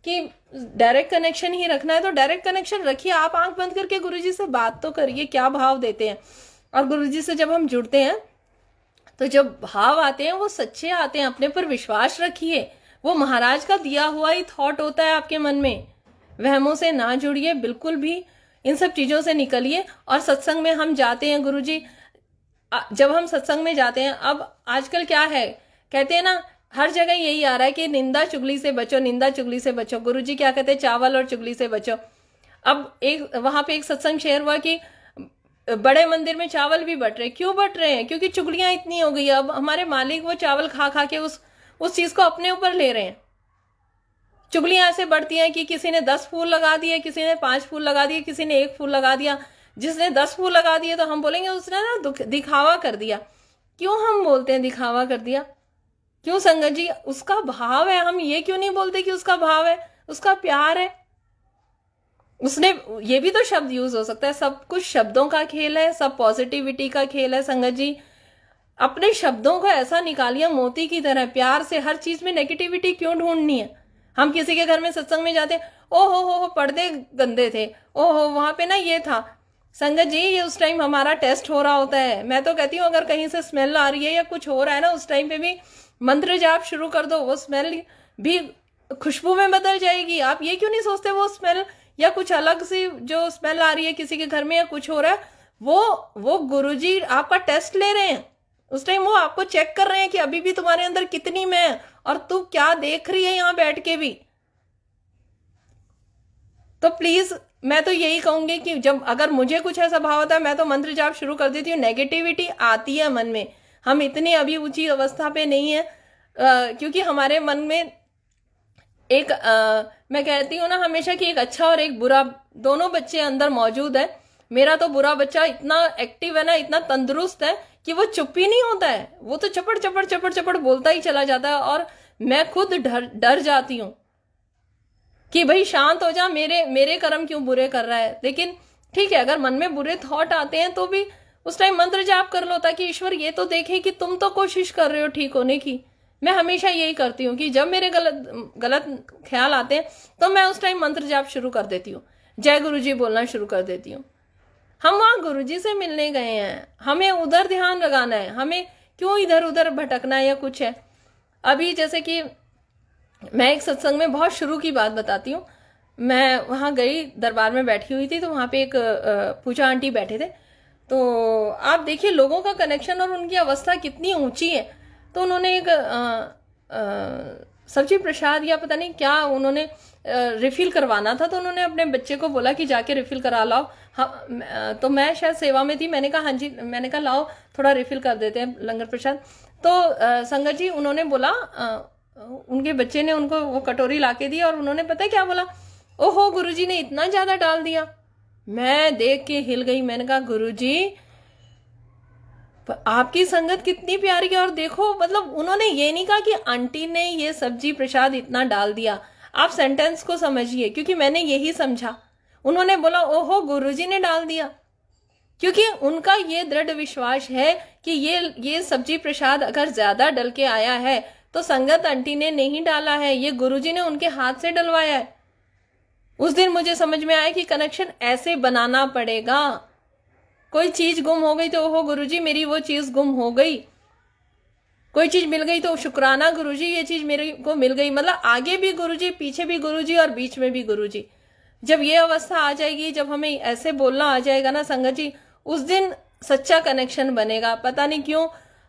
कि डायरेक्ट कनेक्शन ही रखना है तो डायरेक्ट कनेक्शन रखिए। आप आंख बंद करके गुरुजी से बात तो करिए, क्या भाव देते हैं। और गुरुजी से जब हम जुड़ते हैं तो जब भाव आते हैं वो सच्चे आते हैं। अपने पर विश्वास रखिए, वो महाराज का दिया हुआ ही थॉट होता है आपके मन में। वहमों से ना जुड़िए बिल्कुल भी, इन सब चीजों से निकलिए। और सत्संग में हम जाते हैं, गुरुजी जब हम सत्संग में जाते हैं, अब आजकल क्या है, कहते हैं ना, हर जगह यही आ रहा है कि निंदा चुगली से बचो, निंदा चुगली से बचो। गुरुजी क्या कहते हैं? चावल और चुगली से बचो। अब वहां पे एक सत्संग शेयर हुआ कि बड़े मंदिर में चावल भी बट रहे। क्यों बट रहे हैं? क्योंकि चुगलियां इतनी हो गई। अब हमारे मालिक वो चावल खा खा के उस चीज को अपने ऊपर ले रहे हैं। चुगलियां ऐसे बढ़ती हैं कि किसी ने 10 फूल लगा दिए, किसी ने 5 फूल लगा दिए, किसी ने 1 फूल लगा दिया। जिसने 10 फूल लगा दिए तो हम बोलेंगे उसने ना दिखावा कर दिया। क्यों हम बोलते हैं दिखावा कर दिया? क्यों संगत जी? उसका भाव है। हम ये क्यों नहीं बोलते कि उसका भाव है, उसका प्यार है? उसने ये भी तो शब्द यूज हो सकता है। सब कुछ शब्दों का खेल है, सब पॉजिटिविटी का खेल है। संगत जी, अपने शब्दों को ऐसा निकालिए मोती की तरह, प्यार से। हर चीज में नेगेटिविटी क्यों ढूंढनी है? हम किसी के घर में सत्संग में जाते हैं, ओ हो पर्दे गंदे थे, ओ हो वहां पे ना ये था। संगत जी, ये उस टाइम हमारा टेस्ट हो रहा होता है। मैं तो कहती हूँ अगर कहीं से स्मेल आ रही है या कुछ हो रहा है ना, उस टाइम पे भी मंत्र जाप शुरू कर दो, वो स्मेल भी खुशबू में बदल जाएगी। आप ये क्यों नहीं सोचते वो स्मेल या कुछ अलग सी जो स्मेल आ रही है किसी के घर में या कुछ हो रहा है, वो गुरुजी आपका टेस्ट ले रहे हैं। उस टाइम वो आपको चेक कर रहे हैं कि अभी भी तुम्हारे अंदर कितनी मैं है और तू क्या देख रही है यहां बैठ के भी। तो प्लीज मैं तो यही कहूंगी कि जब अगर मुझे कुछ ऐसा भाव होता है, मैं तो मंत्र जाप शुरू कर देती हूँ। नेगेटिविटी आती है मन में, हम इतनी अभी ऊंची अवस्था पे नहीं है, क्योंकि हमारे मन में एक मैं कहती हूँ ना हमेशा कि एक अच्छा और एक बुरा दोनों बच्चे अंदर मौजूद है। मेरा तो बुरा बच्चा इतना एक्टिव है ना, इतना तंदुरुस्त है कि वो चुप ही नहीं होता है। वो तो चपड़ चपड़ चपड़ चपड़ बोलता ही चला जाता है और मैं खुद डर जाती हूँ कि भाई शांत हो जा, मेरे कर्म क्यों बुरे कर रहा है। लेकिन ठीक है, अगर मन में बुरे थॉट आते हैं तो भी उस टाइम मंत्र जाप कर लो, ताकि ईश्वर ये तो देखे कि तुम तो कोशिश कर रहे हो ठीक होने की। मैं हमेशा यही करती हूँ कि जब मेरे गलत ख्याल आते हैं तो मैं उस टाइम मंत्र जाप शुरू कर देती हूँ, जय गुरुजी बोलना शुरू कर देती हूँ। हम वहां गुरुजी से मिलने गए हैं, हमें उधर ध्यान लगाना है, हमें क्यों इधर उधर भटकना है या कुछ है। अभी जैसे कि मैं एक सत्संग में बहुत शुरू की बात बताती हूँ। मैं वहां गई, दरबार में बैठी हुई थी, तो वहां पे एक पूजा आंटी बैठे थे। तो आप देखिए लोगों का कनेक्शन और उनकी अवस्था कितनी ऊंची है। तो उन्होंने एक सब्जी प्रसाद या पता नहीं क्या उन्होंने रिफिल करवाना था, तो उन्होंने अपने बच्चे को बोला कि जाके रिफिल करा लाओ। हाँ, तो मैं शायद सेवा में थी, मैंने कहा हाँ जी, मैंने कहा लाओ थोड़ा रिफिल कर देते हैं लंगर प्रसाद। तो संगत जी उन्होंने बोला, उनके बच्चे ने उनको वो कटोरी लाके दी और उन्होंने पता है क्या बोला, ओहो गुरुजी ने इतना ज्यादा डाल दिया। मैं देख के हिल गई, मैंने कहा गुरुजी आपकी संगत कितनी प्यारी है। और देखो मतलब उन्होंने ये नहीं कहा कि आंटी ने ये सब्जी प्रसाद इतना डाल दिया, आप सेंटेंस को समझिए, क्योंकि मैंने यही समझा। उन्होंने बोला ओहो गुरुजी ने डाल दिया, क्योंकि उनका ये दृढ़ विश्वास है कि ये सब्जी प्रसाद अगर ज्यादा डल के आया है तो संगत आंटी ने नहीं डाला है, ये गुरुजी ने उनके हाथ से डलवाया है। उस दिन मुझे समझ में आया कि कनेक्शन ऐसे बनाना पड़ेगा। कोई चीज गुम हो गई तो ओहो गुरुजी मेरी वो चीज गुम हो गई, कोई चीज मिल गई तो शुक्राना गुरुजी ये चीज मेरे को मिल गई। मतलब आगे भी गुरुजी, पीछे भी गुरुजी और बीच में भी गुरुजी। जब ये अवस्था आ जाएगी, जब हमें ऐसे बोलना आ जाएगा ना संगत जी, उस दिन सच्चा कनेक्शन बनेगा। पता नहीं क्यों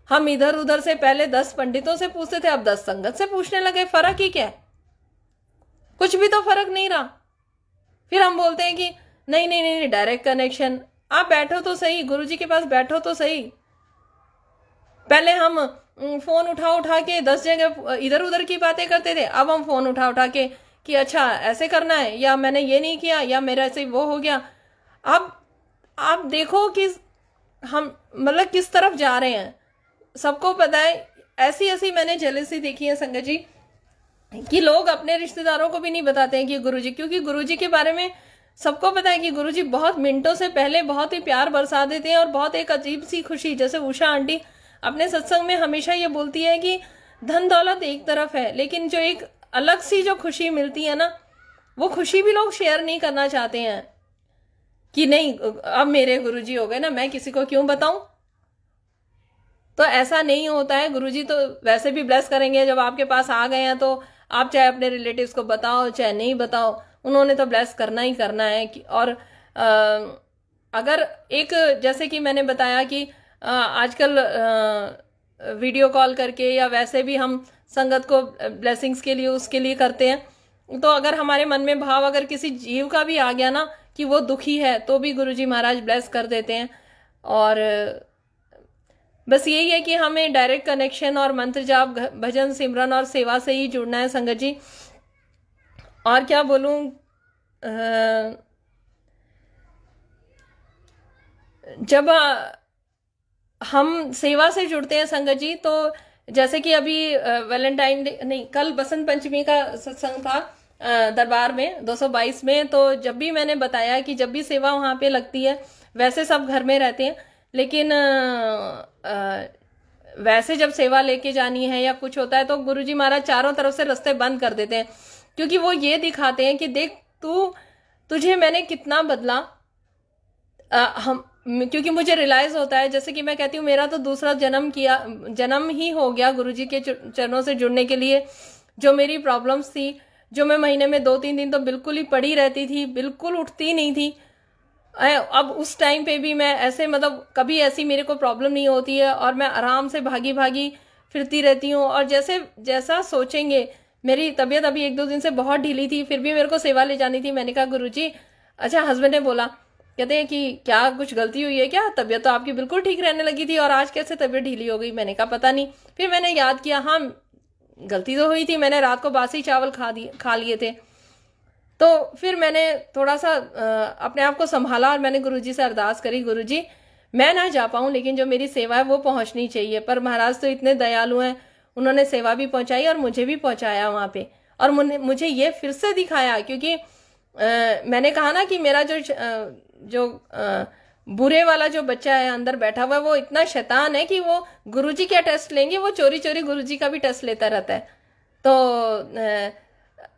हम इधर उधर से पहले 10 पंडितों से पूछते थे, अब 10 संगत से पूछने लगे। फर्क ही क्या है? कुछ भी तो फर्क नहीं रहा। फिर हम बोलते हैं कि नहीं नहीं नहीं डायरेक्ट कनेक्शन। आप बैठो तो सही, गुरुजी के पास बैठो तो सही। पहले हम फोन उठा उठा के 10 जगह इधर उधर की बातें करते थे, अब हम फोन उठा उठा के कि अच्छा ऐसे करना है, या मैंने ये नहीं किया, या मेरा ऐसे वो हो गया। अब आप देखो कि हम मतलब किस तरफ जा रहे हैं। सबको पता है, ऐसी ऐसी मैंने जेलसी देखी है संगत जी कि लोग अपने रिश्तेदारों को भी नहीं बताते हैं कि गुरुजी, क्योंकि गुरुजी के बारे में सबको पता है कि गुरुजी बहुत मिनटों से पहले बहुत ही प्यार बरसा देते हैं और बहुत एक अजीब सी खुशी। जैसे उषा आंटी अपने सत्संग में हमेशा ये बोलती है कि धन दौलत एक तरफ है, लेकिन जो एक अलग सी जो खुशी मिलती है ना, वो खुशी भी लोग शेयर नहीं करना चाहते हैं कि नहीं अब मेरे गुरुजी हो गए ना, मैं किसी को क्यों बताऊं। तो ऐसा नहीं होता है। गुरुजी तो वैसे भी ब्लेस करेंगे। जब आपके पास आ गए हैं तो आप चाहे अपने रिलेटिव्स को बताओ चाहे नहीं बताओ, उन्होंने तो ब्लेस करना ही करना है। और अगर एक जैसे कि मैंने बताया कि आजकल वीडियो कॉल करके या वैसे भी हम संगत को ब्लेसिंग्स के लिए उसके लिए करते हैं, तो अगर हमारे मन में भाव अगर किसी जीव का भी आ गया ना कि वो दुखी है, तो भी गुरुजी महाराज ब्लेस कर देते हैं। और बस यही है कि हमें डायरेक्ट कनेक्शन और मंत्र जाप, भजन, सिमरन और सेवा से ही जुड़ना है संगत जी। और क्या बोलूं, जब हम सेवा से जुड़ते हैं संगत जी, तो जैसे कि अभी वैलेंटाइन डे नहीं, कल बसंत पंचमी का सत्संग था दरबार में 222 में। तो जब भी मैंने बताया कि जब भी सेवा वहां पे लगती है, वैसे सब घर में रहते हैं, लेकिन वैसे जब सेवा लेके जानी है या कुछ होता है तो गुरुजी महाराज चारों तरफ से रास्ते बंद कर देते हैं, क्योंकि वो ये दिखाते हैं कि देख तुझे मैंने कितना बदला। क्योंकि मुझे रियलाइज होता है, जैसे कि मैं कहती हूँ मेरा तो दूसरा जन्म ही हो गया गुरुजी के चरणों से जुड़ने के लिए। जो मेरी प्रॉब्लम्स थी, जो मैं महीने में 2-3 दिन तो बिल्कुल ही पड़ी रहती थी, बिल्कुल उठती नहीं थी, अब उस टाइम पे भी मैं ऐसे मतलब कभी ऐसी मेरे को प्रॉब्लम नहीं होती है और मैं आराम से भागी भागी फिरती रहती हूँ। और जैसा सोचेंगे, मेरी तबीयत अभी 1-2 दिन से बहुत ढीली थी, फिर भी मेरे को सेवा ले जानी थी। मैंने कहा गुरुजी, अच्छा हस्बैंड ने बोला, कहते हैं कि क्या कुछ गलती हुई है क्या, तबीयत तो आपकी बिल्कुल ठीक रहने लगी थी और आज कैसे तबीयत ढीली हो गई। मैंने कहा पता नहीं। फिर मैंने याद किया, हाँ गलती तो हुई थी, मैंने रात को बासी चावल खा लिए थे। तो फिर मैंने थोड़ा सा अपने आप को संभाला और मैंने गुरुजी से अरदास करी, गुरुजी मैं ना जा पाऊं लेकिन जो मेरी सेवा है वो पहुंचनी चाहिए। पर महाराज तो इतने दयालु हैं, उन्होंने सेवा भी पहुंचाई और मुझे भी पहुंचाया वहां पे। और मुझे ये फिर से दिखाया, क्योंकि मैंने कहा ना कि मेरा जो बुरे वाला जो बच्चा है अंदर बैठा हुआ है, वो इतना शैतान है कि वो गुरुजी क्या टेस्ट लेंगे, वो चोरी चोरी गुरुजी का भी टेस्ट लेता रहता है। तो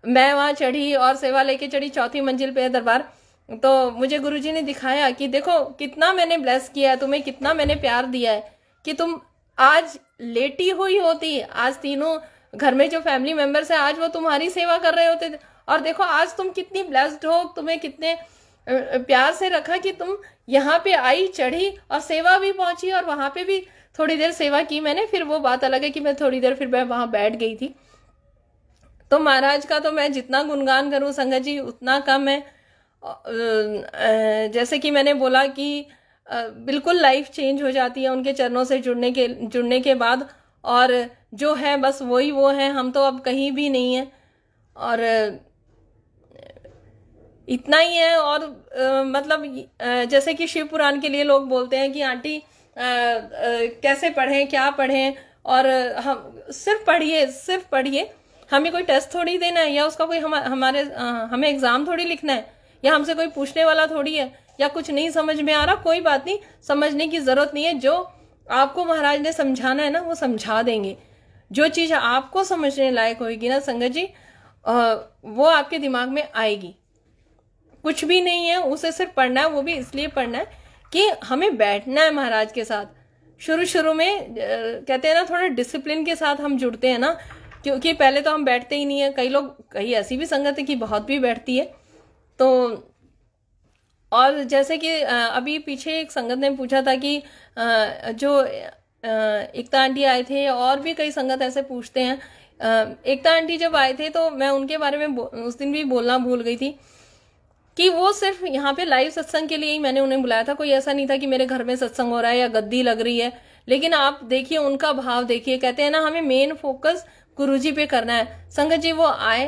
मैं वहां चढ़ी और सेवा लेके चढ़ी, 4थी मंजिल पे है दरबार। तो मुझे गुरुजी ने दिखाया कि देखो कितना मैंने ब्लेस किया है तुम्हें, कितना मैंने प्यार दिया है कि तुम आज लेटी हुई होती, आज तीनों घर में जो फैमिली मेंबर्स है आज वो तुम्हारी सेवा कर रहे होते थे। और देखो आज तुम कितनी ब्लेस्ड हो, तुम्हें कितने प्यार से रखा कि तुम यहाँ पे आई, चढ़ी और सेवा भी पहुंची और वहां पे भी थोड़ी देर सेवा की मैंने। फिर वो बात अलग है कि मैं थोड़ी देर फिर मैं वहां बैठ गई थी। तो महाराज का तो मैं जितना गुणगान करूं संगत जी उतना कम है। जैसे कि मैंने बोला कि बिल्कुल लाइफ चेंज हो जाती है उनके चरणों से जुड़ने के बाद। और जो है बस वही वो है, हम तो अब कहीं भी नहीं है। और इतना ही है। और मतलब जैसे कि शिव पुराण के लिए लोग बोलते हैं कि आंटी कैसे पढ़ें, क्या पढ़ें, और हम सिर्फ पढ़िए। हमें कोई टेस्ट थोड़ी देना है, या उसका कोई हमें एग्जाम थोड़ी लिखना है, या हमसे कोई पूछने वाला थोड़ी है, या कुछ नहीं समझ में आ रहा, कोई बात नहीं, समझने की जरूरत नहीं है। जो आपको महाराज ने समझाना है ना वो समझा देंगे। जो चीज आपको समझने लायक होगी ना संगत जी, वो आपके दिमाग में आएगी। कुछ भी नहीं है, उसे सिर्फ पढ़ना है, वो भी इसलिए पढ़ना है कि हमें बैठना है महाराज के साथ। शुरू शुरू में कहते हैं ना, थोड़ा डिसिप्लिन के साथ हम जुड़ते हैं ना, क्योंकि पहले तो हम बैठते ही नहीं है। कई ऐसी भी संगत है कि बहुत भी बैठती है। तो और जैसे कि अभी पीछे एक संगत ने पूछा था कि जो एकता आंटी आए थे, और भी कई संगत ऐसे पूछते हैं। एकता आंटी जब आए थे तो मैं उनके बारे में उस दिन भी बोलना भूल गई थी कि वो सिर्फ यहाँ पे लाइव सत्संग के लिए ही मैंने उन्हें बुलाया था। कोई ऐसा नहीं था कि मेरे घर में सत्संग हो रहा है या गद्दी लग रही है। लेकिन आप देखिए उनका भाव देखिए, कहते हैं ना हमें मेन फोकस गुरुजी पे करना है। संगत जी वो आए,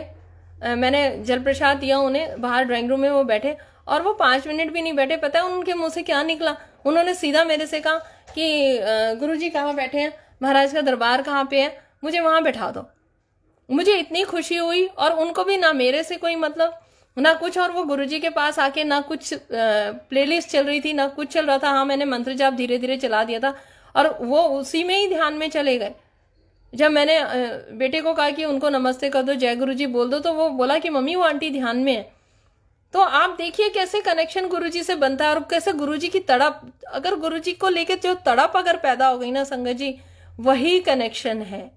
मैंने जल प्रसाद दिया उन्हें, बाहर ड्राइंग रूम में वो बैठे, और वो 5 मिनट भी नहीं बैठे। पता है उनके मुंह से क्या निकला? उन्होंने सीधा मेरे से कहा कि गुरुजी कहाँ बैठे हैं, महाराज का दरबार कहाँ पे है, मुझे वहां बैठा दो। मुझे इतनी खुशी हुई, और उनको भी ना मेरे से कोई मतलब ना कुछ, और वो गुरुजी के पास आके ना कुछ प्लेलिस्ट चल रही थी ना कुछ चल रहा था। हाँ, मैंने मंत्र जाप धीरे धीरे चला दिया था, और वो उसी में ही ध्यान में चले गए। जब मैंने बेटे को कहा कि उनको नमस्ते कर दो, जय गुरुजी बोल दो, तो वो बोला कि मम्मी वो आंटी ध्यान में है। तो आप देखिए कैसे कनेक्शन गुरुजी से बनता है, और कैसे गुरुजी की तड़प, अगर गुरुजी को लेके जो तड़प अगर पैदा हो गई ना संगत जी, वही कनेक्शन है,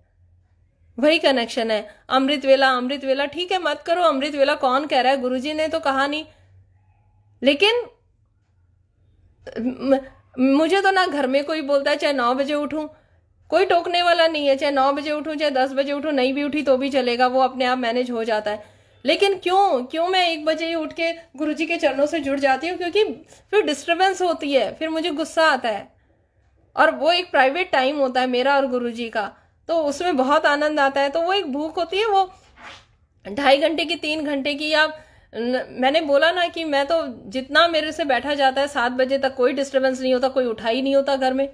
वही कनेक्शन है। अमृत वेला ठीक है, मत करो अमृत वेला, कौन कह रहा है, गुरुजी ने तो कहा नहीं। लेकिन मुझे तो ना घर में कोई बोलता है चाहे 9 बजे उठूं, कोई टोकने वाला नहीं है। चाहे 9 बजे उठूं, चाहे 10 बजे उठूं, नहीं भी उठी तो भी चलेगा, वो अपने आप मैनेज हो जाता है। लेकिन क्यों मैं 1 बजे ही उठ के गुरुजी के चरणों से जुड़ जाती हूँ? क्योंकि फिर डिस्टर्बेंस होती है, फिर मुझे गुस्सा आता है, और वो एक प्राइवेट टाइम होता है मेरा और गुरुजी का, तो उसमें बहुत आनंद आता है। तो वो एक भूख होती है, वो 2.5 घंटे की 3 घंटे की। आप मैंने बोला ना कि मैं तो जितना मेरे से बैठा जाता है 7 बजे तक कोई डिस्टर्बेंस नहीं होता, कोई उठा ही नहीं होता घर में।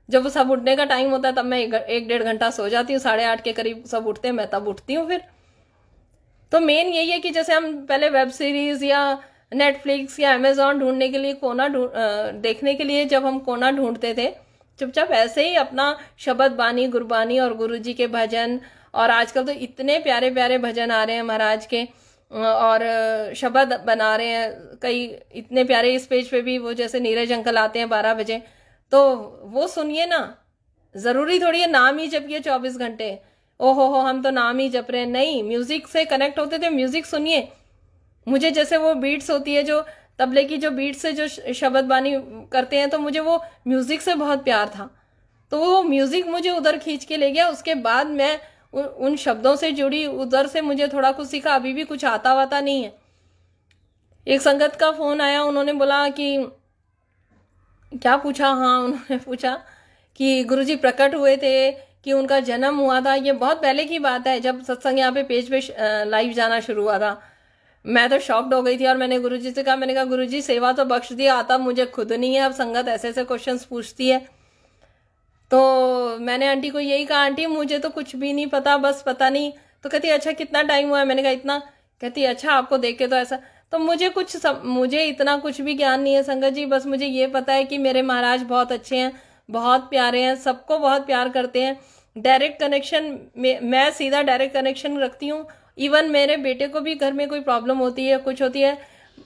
जब सब उठने का टाइम होता है तब मैं 1-1.5 घंटा सो जाती हूँ, 8:30 के करीब सब उठते हैं, मैं तब उठती हूँ। फिर तो मेन यही है कि जैसे हम पहले वेब सीरीज या नेटफ्लिक्स या अमेजॉन ढूंढने के लिए कोना देखने के लिए जब हम कोना ढूंढते थे, चुपचाप ऐसे ही अपना शब्द बानी, गुरबानी और गुरुजी के भजन, और आजकल तो इतने प्यारे प्यारे भजन आ रहे हैं महाराज के, और शब्द बना रहे हैं कई इतने प्यारे। इस पेज पे भी वो जैसे नीरज अंकल आते हैं 12 बजे, तो वो सुनिए ना। जरूरी थोड़ी है नाम ही जपिए 24 घंटे, ओहो हो हम तो नाम ही जप रहे हैं। नहीं, म्यूजिक से कनेक्ट होते थे, म्यूजिक सुनिए। मुझे जैसे वो बीट्स होती है, जो तबले की जो बीट से जो शब्द बानी करते हैं, तो मुझे वो म्यूजिक से बहुत प्यार था, तो वो म्यूजिक मुझे उधर खींच के ले गया। उसके बाद मैं उन शब्दों से जुड़ी, उधर से मुझे थोड़ा कुछ सीखा। अभी भी कुछ आता वाता नहीं है। एक संगत का फोन आया, उन्होंने बोला कि क्या पूछा, हाँ उन्होंने पूछा कि गुरुजी प्रकट हुए थे, कि उनका जन्म हुआ था। ये बहुत पहले की बात है, जब सत्संग यहाँ पे पेज पे लाइव जाना शुरू हुआ था। मैं तो शॉक्ड हो गई थी, और मैंने गुरुजी से कहा, मैंने कहा गुरुजी सेवा तो बख्श दिया, आता मुझे खुद नहीं है, अब संगत ऐसे ऐसे क्वेश्चंस पूछती है। तो मैंने आंटी को यही कहा, आंटी मुझे तो कुछ भी नहीं पता, बस पता नहीं। तो कहती अच्छा कितना टाइम हुआ है? मैंने कहा इतना। कहती अच्छा आपको देख के तो ऐसा। तो मुझे इतना कुछ भी ज्ञान नहीं है संगत जी, बस मुझे ये पता है कि मेरे महाराज बहुत अच्छे हैं, बहुत प्यारे हैं, सबको बहुत प्यार करते हैं। डायरेक्ट कनेक्शन मैं सीधा डायरेक्ट कनेक्शन रखती हूँ। इवन मेरे बेटे को भी घर में कोई प्रॉब्लम होती है, कुछ होती है,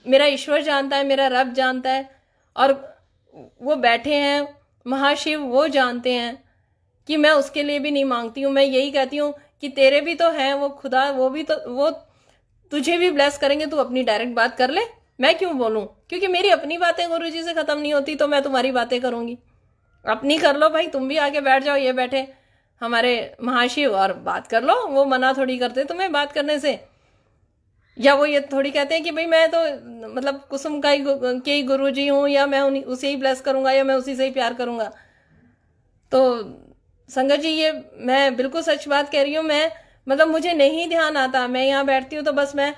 मेरा ईश्वर जानता है, मेरा रब जानता है, और वो बैठे हैं महाशिव, वो जानते हैं कि मैं उसके लिए भी नहीं मांगती हूँ। मैं यही कहती हूँ कि तेरे भी तो हैं वो खुदा, वो भी तो वो तुझे भी ब्लेस करेंगे, तू अपनी डायरेक्ट बात कर ले। मैं क्यों बोलूं? क्योंकि मेरी अपनी बातें गुरुजी से खत्म नहीं होती, तो मैं तुम्हारी बातें करूंगी। अपनी कर लो भाई, तुम भी आके बैठ जाओ, ये बैठे हमारे महाशिव, और बात कर लो। वो मना थोड़ी करते तुम्हें बात करने से, या वो ये थोड़ी कहते हैं कि भाई मैं तो मतलब कुसुम का ही गुरुजी हूं, या मैं उसे ही ब्लेस करूंगा, या मैं उसी से ही प्यार करूंगा। तो संगत जी ये मैं बिल्कुल सच बात कह रही हूँ। मैं मतलब मुझे नहीं ध्यान आता, मैं यहाँ बैठती हूँ तो बस मैं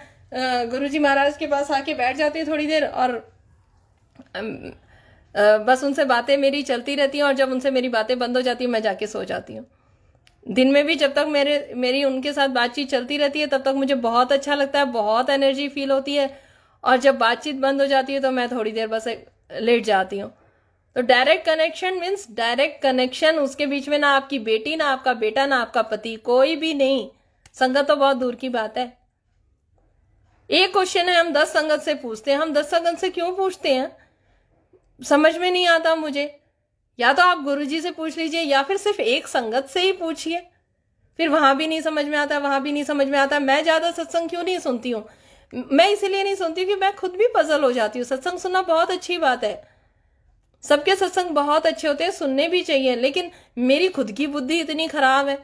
गुरुजी महाराज के पास आके बैठ जाती हूँ थोड़ी देर, और बस उनसे बातें मेरी चलती रहती हैं, और जब उनसे मेरी बातें बंद हो जाती है मैं जाके सो जाती हूँ। दिन में भी जब तक मेरी उनके साथ बातचीत चलती रहती है तब तक मुझे बहुत अच्छा लगता है, बहुत एनर्जी फील होती है, और जब बातचीत बंद हो जाती है तो मैं थोड़ी देर बस लेट जाती हूँ। तो direct connection means direct connection, उसके बीच में ना आपकी बेटी, ना आपका बेटा, ना आपका पति, कोई भी नहीं। संगत तो बहुत दूर की बात है। एक क्वेश्चन है, हम 10 संगत से पूछते हैं। हम 10 संगत से क्यों पूछते हैं, समझ में नहीं आता मुझे। या तो आप गुरुजी से पूछ लीजिए या फिर सिर्फ एक संगत से ही पूछिए, फिर वहां भी नहीं समझ में आता, वहां भी नहीं समझ में आता। मैं ज्यादा सत्संग क्यों नहीं सुनती हूँ, मैं इसलिए नहीं सुनती कि मैं खुद भी पजल हो जाती हूँ। सत्संग सुनना बहुत अच्छी बात है, सबके सत्संग बहुत अच्छे होते हैं, सुनने भी चाहिए, लेकिन मेरी खुद की बुद्धि इतनी खराब है,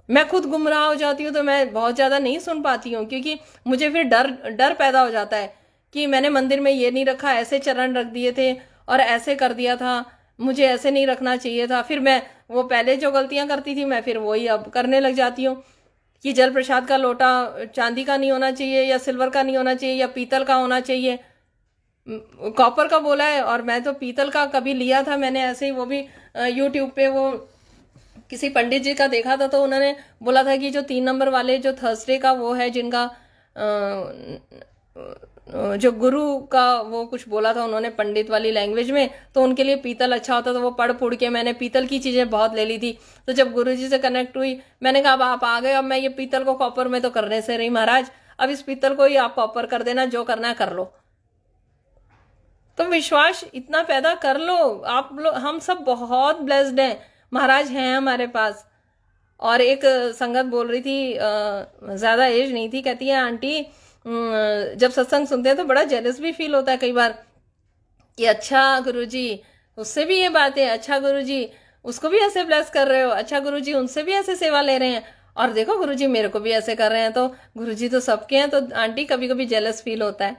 मैं खुद गुमराह हो जाती हूँ, तो मैं बहुत ज्यादा नहीं सुन पाती हूँ। क्योंकि मुझे फिर डर पैदा हो जाता है कि मैंने मंदिर में ये नहीं रखा, ऐसे चरण रख दिए थे और ऐसे कर दिया था, मुझे ऐसे नहीं रखना चाहिए था। फिर मैं वो पहले जो गलतियां करती थी मैं फिर वही अब करने लग जाती हूँ कि जल प्रसाद का लोटा चांदी का नहीं होना चाहिए या सिल्वर का नहीं होना चाहिए या पीतल का होना चाहिए, कॉपर का बोला है। और मैं तो पीतल का कभी लिया था मैंने ऐसे ही, वो भी यूट्यूब पे वो किसी पंडित जी का देखा था, तो उन्होंने बोला था कि जो 3 नंबर वाले जो थर्सडे का वो है, जिनका जो गुरु का वो कुछ बोला था उन्होंने पंडित वाली लैंग्वेज में, तो उनके लिए पीतल अच्छा होता था। वो पढ़ पुढ़ के मैंने पीतल की चीजें बहुत ले ली थी। तो जब गुरुजी से कनेक्ट हुई, मैंने कहा अब आप आ गए, अब मैं ये पीतल को कॉपर में तो करने से रही महाराज, अब इस पीतल को ही आप कॉपर कर देना, जो करना है कर लो। तो विश्वास इतना पैदा कर लो आप लोग, हम सब बहुत ब्लेस्ड हैं, महाराज हैं हमारे पास। और एक संगत बोल रही थी, ज्यादा एज नहीं थी, कहती है आंटी जब सत्संग सुनते हैं तो बड़ा जेलस भी फील होता है कई बार कि अच्छा गुरुजी उससे भी ये बात है, अच्छा गुरुजी उसको भी ऐसे ब्लेस कर रहे हो, अच्छा गुरुजी उनसे भी ऐसे सेवा ले रहे हैं, और देखो गुरुजी मेरे को भी ऐसे कर रहे हैं, तो गुरुजी तो सबके हैं। तो आंटी कभी कभी जेलस फील होता है।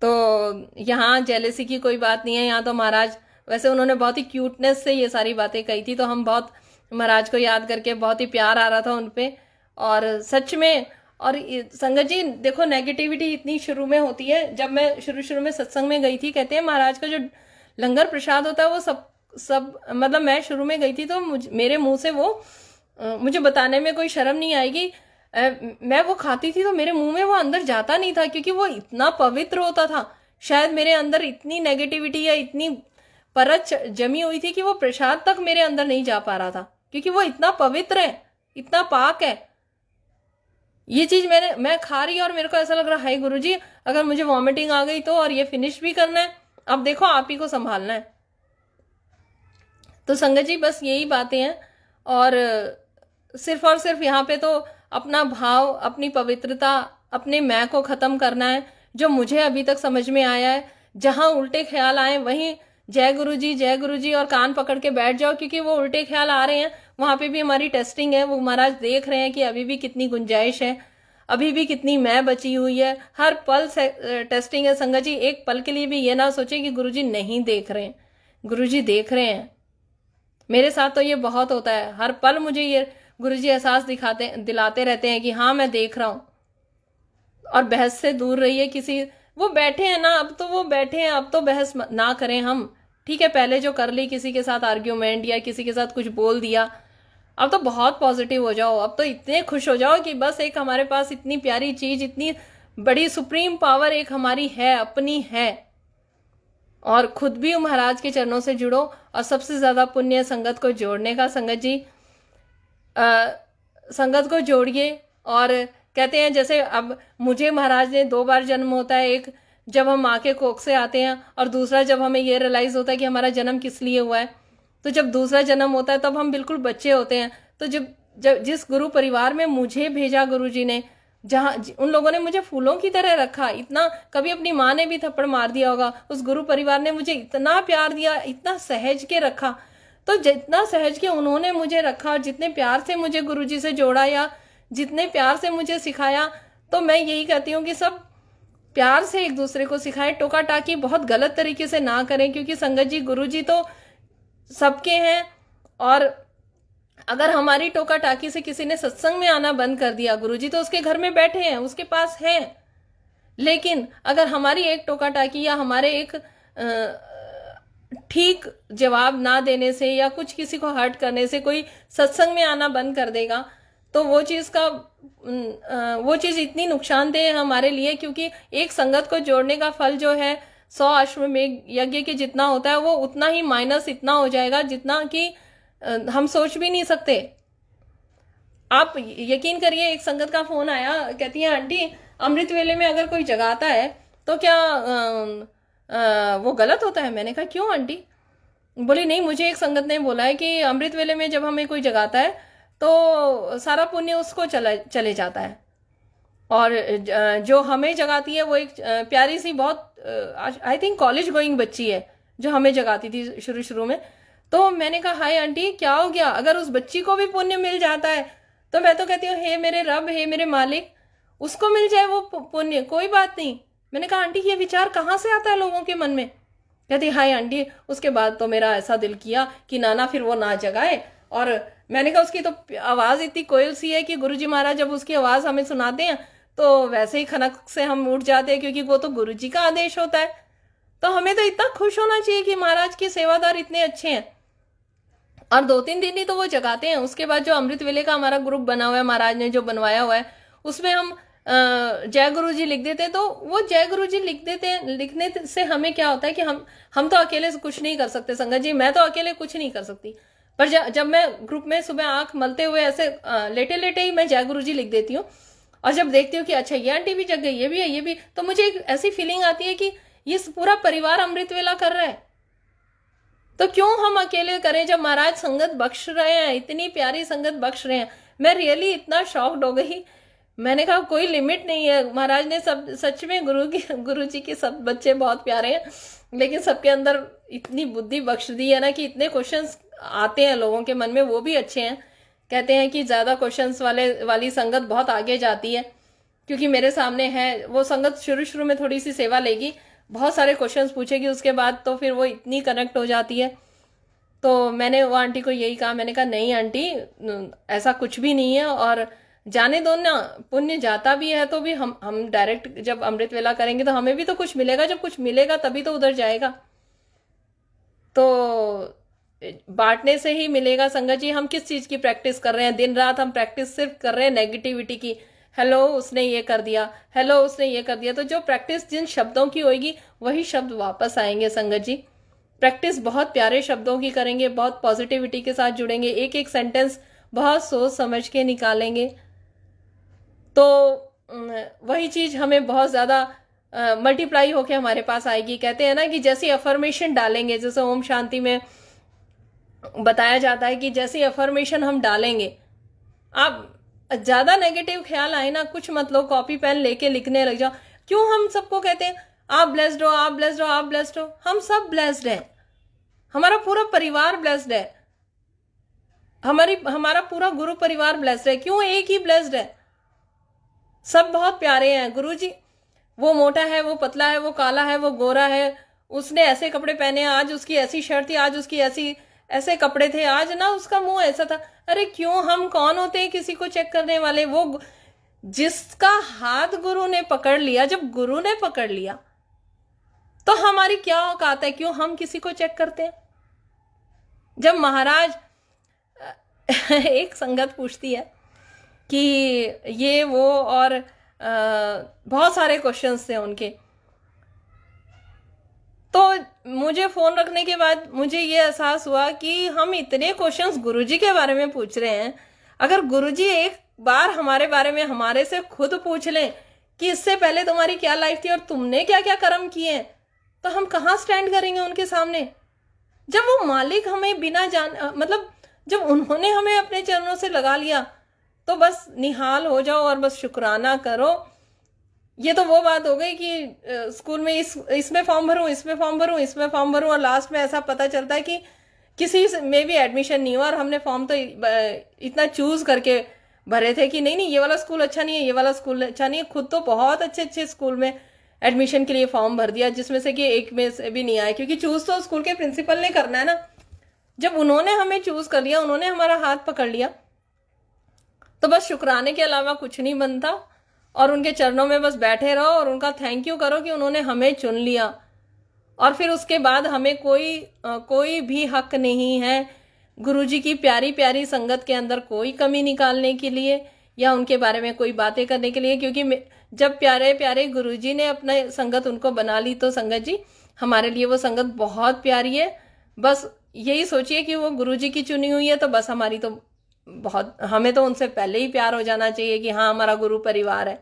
तो यहाँ जेलसी की कोई बात नहीं है, यहाँ तो महाराज वैसे उन्होंने बहुत ही क्यूटनेस से ये सारी बातें कही थी, तो हम बहुत महाराज को याद करके बहुत ही प्यार आ रहा था उनपे। और सच में, और संगत जी देखो नेगेटिविटी इतनी शुरू में होती है। जब मैं शुरू में सत्संग में गई थी, कहते हैं महाराज का जो लंगर प्रसाद होता है वो सब मतलब मैं शुरू में गई थी तो मेरे मुंह से वो मुझे बताने में कोई शर्म नहीं आएगी, मैं वो खाती थी तो मेरे मुंह में वो अंदर जाता नहीं था, क्योंकि वो इतना पवित्र होता था। शायद मेरे अंदर इतनी नेगेटिविटी या इतनी परत जमी हुई थी कि वो प्रसाद तक मेरे अंदर नहीं जा पा रहा था, क्योंकि वो इतना पवित्र है, इतना पाक है। ये चीज मैं खा रही और मेरे को ऐसा लग रहा है, हाय गुरुजी अगर मुझे वॉमिटिंग आ गई तो, और ये फिनिश भी करना है, अब देखो आप ही को संभालना है। तो संगत जी बस यही बातें हैं। और सिर्फ यहाँ पे तो अपना भाव, अपनी पवित्रता, अपने मैं को खत्म करना है, जो मुझे अभी तक समझ में आया है। जहां उल्टे ख्याल आए वहीं जय गुरु जी और कान पकड़ के बैठ जाओ, क्योंकि वो उल्टे ख्याल आ रहे हैं, वहां पे भी हमारी टेस्टिंग है। वो महाराज देख रहे हैं कि अभी भी कितनी गुंजाइश है, अभी भी कितनी मैं बची हुई है। हर पल टेस्टिंग है संगत जी। एक पल के लिए भी ये ना सोचे कि गुरुजी नहीं देख रहे हैं, गुरुजी देख रहे हैं। मेरे साथ तो ये बहुत होता है, हर पल मुझे ये गुरुजी एहसास दिलाते रहते हैं कि हाँ मैं देख रहा हूं। और बहस से दूर रहिए। किसी वो बैठे हैं ना, अब तो वो बैठे हैं, अब तो बहस ना करें हम, ठीक है। पहले जो कर ली किसी के साथ आर्ग्यूमेंट या किसी के साथ कुछ बोल दिया, अब तो बहुत पॉजिटिव हो जाओ। अब तो इतने खुश हो जाओ कि बस एक हमारे पास इतनी प्यारी चीज, इतनी बड़ी सुप्रीम पावर एक हमारी है, अपनी है। और खुद भी महाराज के चरणों से जुड़ो। और सबसे ज्यादा पुण्य संगत को जोड़ने का। संगत जी संगत को जोड़िए। और कहते हैं जैसे अब मुझे महाराज ने 2 बार जन्म होता है, एक जब हम माँ के कोख से आते हैं और दूसरा जब हमें ये रियलाइज होता है कि हमारा जन्म किस लिए हुआ है। तो जब दूसरा जन्म होता है तब हम बिल्कुल बच्चे होते हैं। तो जब जिस गुरु परिवार में मुझे भेजा गुरुजी ने, जहां उन लोगों ने मुझे फूलों की तरह रखा, इतना कभी अपनी माँ ने भी थप्पड़ मार दिया होगा, उस गुरु परिवार ने मुझे इतना प्यार दिया, इतना सहज के रखा। तो जितना सहज के उन्होंने मुझे रखा और जितने प्यार से मुझे गुरुजी से जोड़ा या जितने प्यार से मुझे सिखाया, तो मैं यही कहती हूँ कि सब प्यार से एक दूसरे को सिखाएं, टोका टाकी बहुत गलत तरीके से ना करें। क्योंकि संगत जी गुरुजी तो सबके हैं। और अगर हमारी टोका टाकी से किसी ने सत्संग में आना बंद कर दिया, गुरुजी तो उसके घर में बैठे हैं, उसके पास हैं। लेकिन अगर हमारी एक टोका टाकी या हमारे एक ठीक जवाब ना देने से या कुछ किसी को हर्ट करने से कोई सत्संग में आना बंद कर देगा, तो वो चीज इतनी नुकसानदेह है हमारे लिए। क्योंकि एक संगत को जोड़ने का फल जो है 100 अश्वमेध यज्ञ के जितना होता है, वो उतना ही माइनस इतना हो जाएगा जितना कि हम सोच भी नहीं सकते। आप यकीन करिए, एक संगत का फोन आया, कहती है आंटी अमृत वेले में अगर कोई जगाता है तो क्या वो गलत होता है? मैंने कहा क्यों आंटी? बोली नहीं, मुझे एक संगत ने बोला है कि अमृत वेले में जब हमें कोई जगाता है तो सारा पुण्य उसको चले जाता है, और जो हमें जगाती है वो एक प्यारी सी बहुत आई थिंक कॉलेज गोइंग बच्ची है जो हमें जगाती थी शुरू शुरू में। तो मैंने कहा हाय आंटी क्या हो गया, अगर उस बच्ची को भी पुण्य मिल जाता है तो मैं तो कहती हूँ हे मेरे रब, हे मेरे मालिक, उसको मिल जाए वो पुण्य, कोई बात नहीं। मैंने कहा आंटी ये विचार कहाँ से आता है लोगों के मन में? कहती हाय आंटी उसके बाद तो मेरा ऐसा दिल किया कि नाना फिर वो ना जगाए। और मैंने कहा उसकी तो आवाज इतनी कोयल सी है कि गुरुजी महाराज जब उसकी आवाज हमें सुनाते हैं तो वैसे ही खनक से हम उठ जाते हैं, क्योंकि वो तो गुरुजी का आदेश होता है। तो हमें तो इतना खुश होना चाहिए कि महाराज के सेवादार इतने अच्छे हैं। और 2-3 दिन ही तो वो जगाते हैं, उसके बाद जो अमृत वेले का हमारा ग्रुप बना हुआ है, महाराज ने जो बनवाया हुआ है, उसमें हम जय गुरु जी लिख देते हैं। तो वो जय गुरु जी लिख देते हैं, लिखने से हमें क्या होता है कि हम तो अकेले से कुछ नहीं कर सकते संगत जी, मैं तो अकेले कुछ नहीं कर सकती। पर जब मैं ग्रुप में सुबह आंख मलते हुए ऐसे लेटे लेटे ही मैं जय गुरु जी लिख देती हूँ, और जब देखती हूँ कि अच्छा ये आंटी भी जग गई, ये भी है, ये भी, तो मुझे एक ऐसी फीलिंग आती है कि ये पूरा परिवार अमृत वेला कर रहा है, तो क्यों हम अकेले करें जब महाराज संगत बख्श रहे हैं, इतनी प्यारी संगत बख्श रहे हैं। मैं रियली इतना शॉक्ड हो गई, मैंने कहा कोई लिमिट नहीं है। महाराज ने सब सच में गुरु जी के सब बच्चे बहुत प्यारे हैं, लेकिन सबके अंदर इतनी बुद्धि बख्श दी है ना कि इतने क्वेश्चंस आते हैं लोगों के मन में, वो भी अच्छे हैं। कहते हैं कि ज्यादा क्वेश्चंस वाली संगत बहुत आगे जाती है, क्योंकि मेरे सामने है वो संगत शुरू शुरू में थोड़ी सी सेवा लेगी, बहुत सारे क्वेश्चंस पूछेगी, उसके बाद तो फिर वो इतनी कनेक्ट हो जाती है। तो मैंने वो आंटी को यही कहा, मैंने कहा नहीं आंटी ऐसा कुछ भी नहीं है, और जाने दो ना, पुण्य जाता भी है तो भी हम डायरेक्ट जब अमृत वेला करेंगे तो हमें भी तो कुछ मिलेगा, जब कुछ मिलेगा तभी तो उधर जाएगा, तो बांटने से ही मिलेगा। संगत जी हम किस चीज की प्रैक्टिस कर रहे हैं? दिन रात हम प्रैक्टिस सिर्फ कर रहे हैं नेगेटिविटी की, हेलो उसने ये कर दिया, हेलो उसने ये कर दिया। तो जो प्रैक्टिस जिन शब्दों की होगी वही शब्द वापस आएंगे संगत जी। प्रैक्टिस बहुत प्यारे शब्दों की करेंगे, बहुत पॉजिटिविटी के साथ जुड़ेंगे, एक एक सेंटेंस बहुत सोच समझ के निकालेंगे, तो वही चीज हमें बहुत ज्यादा मल्टीप्लाई होके हमारे पास आएगी। कहते हैं ना कि जैसी अफर्मेशन डालेंगे, जैसे ओम शांति में बताया जाता है कि जैसी अफर्मेशन हम डालेंगे, आप ज्यादा नेगेटिव ख्याल आए ना, कुछ मत लो, कॉपी पेन लेके लिखने लग जाओ। क्यों हम सबको कहते हैं आप ब्लेस्ड हो, आप ब्लेस्ड हो, आप ब्लेस्ड हो? हम सब ब्लेस्ड हैं, हमारा पूरा परिवार ब्लेस्ड है, हमारा पूरा गुरु परिवार ब्लेस्ड है। क्यों एक ही ब्लेस्ड है? सब बहुत प्यारे हैं। गुरुजी वो मोटा है, वो पतला है, वो काला है, वो गोरा है, उसने ऐसे कपड़े पहने, आज उसकी ऐसी शर्ट थी, आज उसकी ऐसे कपड़े थे, आज ना उसका मुंह ऐसा था। अरे क्यों, हम कौन होते हैं किसी को चेक करने वाले? वो जिसका हाथ गुरु ने पकड़ लिया, जब गुरु ने पकड़ लिया तो हमारी क्या औकात है? क्यों हम किसी को चेक करते हैं? जब महाराज एक संगत पूछती है कि ये वो, और बहुत सारे क्वेश्चंस थे उनके, तो मुझे फोन रखने के बाद मुझे ये एहसास हुआ कि हम इतने क्वेश्चंस गुरुजी के बारे में पूछ रहे हैं। अगर गुरुजी एक बार हमारे बारे में हमारे से खुद पूछ लें कि इससे पहले तुम्हारी क्या लाइफ थी और तुमने क्या क्या कर्म किए, तो हम कहाँ स्टैंड करेंगे उनके सामने? जब वो मालिक हमें बिना मतलब जब उन्होंने हमें अपने चरणों से लगा लिया, तो बस निहाल हो जाओ और बस शुक्राना करो। ये तो वो बात हो गई कि स्कूल में इसमें फॉर्म भरूं, इसमें फॉर्म भरूं, इसमें फॉर्म भरूं, और लास्ट में ऐसा पता चलता है कि किसी में भी एडमिशन नहीं हुआ, और हमने फॉर्म तो इतना चूज करके भरे थे कि नहीं ये वाला स्कूल अच्छा नहीं है, ये वाला स्कूल अच्छा नहीं है। खुद तो बहुत अच्छे अच्छे स्कूल में एडमिशन के लिए फॉर्म भर दिया, जिसमें से कि एक में से भी नहीं आया, क्योंकि चूज तो स्कूल के प्रिंसिपल ने करना है ना। जब उन्होंने हमें चूज कर लिया, उन्होंने हमारा हाथ पकड़ लिया, तो बस शुक्राने के अलावा कुछ नहीं बनता, और उनके चरणों में बस बैठे रहो और उनका थैंक यू करो कि उन्होंने हमें चुन लिया। और फिर उसके बाद हमें कोई भी हक नहीं है गुरुजी की प्यारी प्यारी संगत के अंदर कोई कमी निकालने के लिए या उनके बारे में कोई बातें करने के लिए, क्योंकि जब प्यारे प्यारे गुरुजी ने अपना संगत उनको बना ली, तो संगत जी हमारे लिए वो संगत बहुत प्यारी है। बस यही सोचिए कि वो गुरुजी की चुनी हुई है, तो बस हमारी तो बहुत, हमें तो उनसे पहले ही प्यार हो जाना चाहिए कि हाँ हमारा गुरु परिवार है।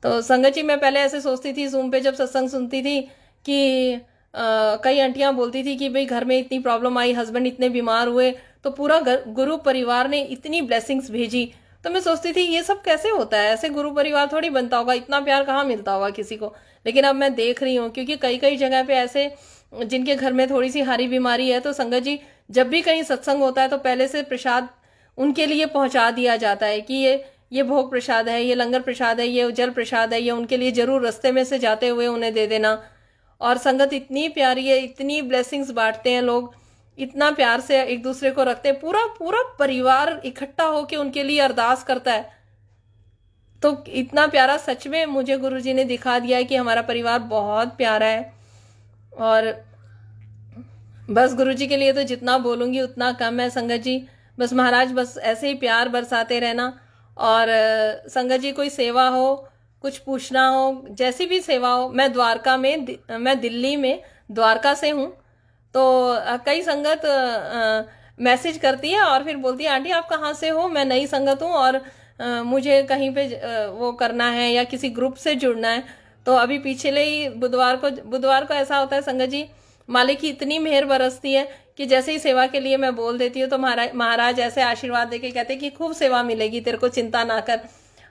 तो संगत जी मैं पहले ऐसे सोचती थी जूम पे जब सत्संग सुनती थी कि कई आंटियां बोलती थी कि भाई घर में इतनी प्रॉब्लम आई, हस्बैंड इतने बीमार हुए, तो पूरा गुरु परिवार ने इतनी ब्लेसिंग्स भेजी। तो मैं सोचती थी ये सब कैसे होता है, ऐसे गुरु परिवार थोड़ी बनता होगा, इतना प्यार कहाँ मिलता होगा किसी को। लेकिन अब मैं देख रही हूँ, क्योंकि कई कई जगह पे ऐसे जिनके घर में थोड़ी सी हारी बीमारी है, तो संगत जी जब भी कहीं सत्संग होता है तो पहले से प्रसाद उनके लिए पहुंचा दिया जाता है कि ये भोग प्रसाद है, ये लंगर प्रसाद है, ये जल प्रसाद है, ये उनके लिए जरूर रास्ते में से जाते हुए उन्हें दे देना। और संगत इतनी प्यारी है, इतनी ब्लेसिंग्स बांटते हैं लोग, इतना प्यार से एक दूसरे को रखते हैं, पूरा पूरा परिवार इकट्ठा होके उनके लिए अरदास करता है। तो इतना प्यारा सच में मुझे गुरुजी ने दिखा दिया है कि हमारा परिवार बहुत प्यारा है। और बस गुरुजी के लिए तो जितना बोलूंगी उतना कम है संगत जी। बस महाराज बस ऐसे ही प्यार बरसाते रहना। और संगत जी कोई सेवा हो, कुछ पूछना हो, जैसी भी सेवा हो, मैं दिल्ली में द्वारका से हूँ। तो कई संगत मैसेज करती है और फिर बोलती है आंटी आप कहाँ से हो, मैं नई संगत हूँ और मुझे कहीं पे वो करना है या किसी ग्रुप से जुड़ना है। तो अभी पिछले ही बुधवार को ऐसा होता है संगत जी, मालिक की इतनी मेहर बरसती है कि जैसे ही सेवा के लिए मैं बोल देती हूँ तो महाराज ऐसे आशीर्वाद देके कहते हैं कि खूब सेवा मिलेगी, तेरे को चिंता ना कर।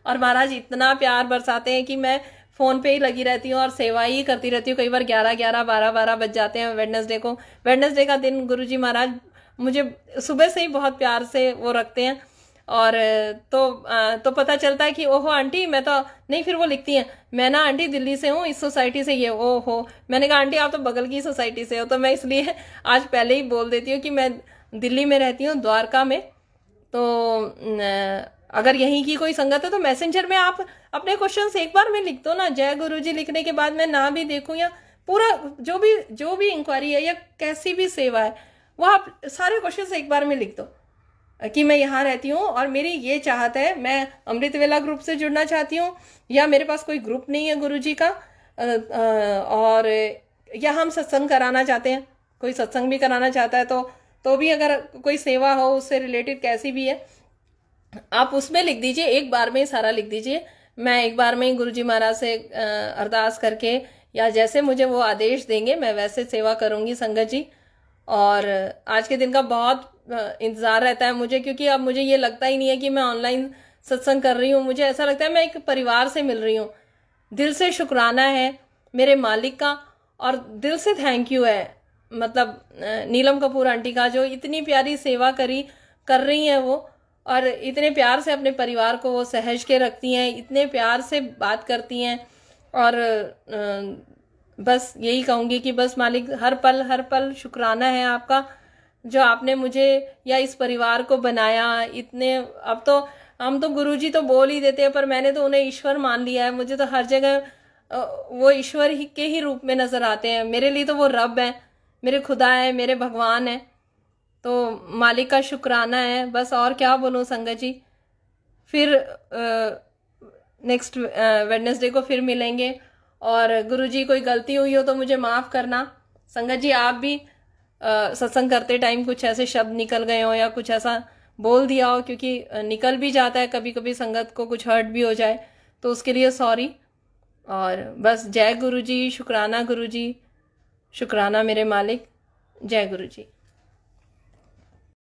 और महाराज इतना प्यार बरसाते हैं कि मैं फोन पे ही लगी रहती हूँ और सेवा ही करती रहती हूँ। कई बार 11-11, 12-12 बज जाते हैं वेडनेसडे का दिन गुरुजी महाराज मुझे सुबह से ही बहुत प्यार से वो रखते हैं। और तो पता चलता है कि ओहो आंटी मैं तो नहीं, फिर वो लिखती हैं मैं ना आंटी दिल्ली से हूँ, इस सोसाइटी से, ये ओहो। मैंने कहा आंटी आप तो बगल की सोसाइटी से हो। तो मैं इसलिए आज पहले ही बोल देती हूँ कि मैं दिल्ली में रहती हूँ, द्वारका में। तो अगर यहीं की कोई संगत है तो मैसेंजर में आप अपने क्वेश्चंस एक बार में लिख दो ना, जय गुरुजी लिखने के बाद मैं ना भी देखूं या पूरा जो भी इंक्वायरी है या कैसी भी सेवा है वो आप सारे क्वेश्चंस एक बार में लिख दो कि मैं यहाँ रहती हूँ और मेरी ये चाहत है, मैं अमृत वेला ग्रुप से जुड़ना चाहती हूँ, या मेरे पास कोई ग्रुप नहीं है गुरुजी का, और या हम सत्संग कराना चाहते हैं, कोई सत्संग भी कराना चाहता है तो भी अगर कोई सेवा हो उससे रिलेटेड कैसी भी है आप उसमें लिख दीजिए, एक बार में ही सारा लिख दीजिए। मैं एक बार में ही गुरुजी महाराज से अरदास करके या जैसे मुझे वो आदेश देंगे मैं वैसे सेवा करूंगी संगत जी। और आज के दिन का बहुत इंतजार रहता है मुझे, क्योंकि अब मुझे ये लगता ही नहीं है कि मैं ऑनलाइन सत्संग कर रही हूँ, मुझे ऐसा लगता है मैं एक परिवार से मिल रही हूँ। दिल से शुक्राना है मेरे मालिक का और दिल से थैंक यू है मतलब नीलम कपूर आंटी का, जो इतनी प्यारी सेवा कर रही हैं वो, और इतने प्यार से अपने परिवार को वो सहज के रखती हैं, इतने प्यार से बात करती हैं। और बस यही कहूँगी कि बस मालिक हर पल शुक्राना है आपका, जो आपने मुझे या इस परिवार को बनाया। इतने अब तो हम तो गुरुजी तो बोल ही देते हैं, पर मैंने तो उन्हें ईश्वर मान लिया है। मुझे तो हर जगह वो ईश्वर ही के ही रूप में नजर आते हैं। मेरे लिए तो वो रब है, मेरे खुदा है, मेरे भगवान है। तो मालिक का शुक्राना है बस, और क्या बोलूं संगत जी। फिर नेक्स्ट वेडनेसडे को फिर मिलेंगे। और गुरुजी कोई गलती हुई हो तो मुझे माफ करना संगत जी। आप भी सत्संग करते टाइम कुछ ऐसे शब्द निकल गए हो या कुछ ऐसा बोल दिया हो, क्योंकि निकल भी जाता है कभी कभी, संगत को कुछ हर्ट भी हो जाए, तो उसके लिए सॉरी। और बस जय गुरुजी, शुक्राना गुरुजी, शुक्राना मेरे मालिक, जय गुरुजी।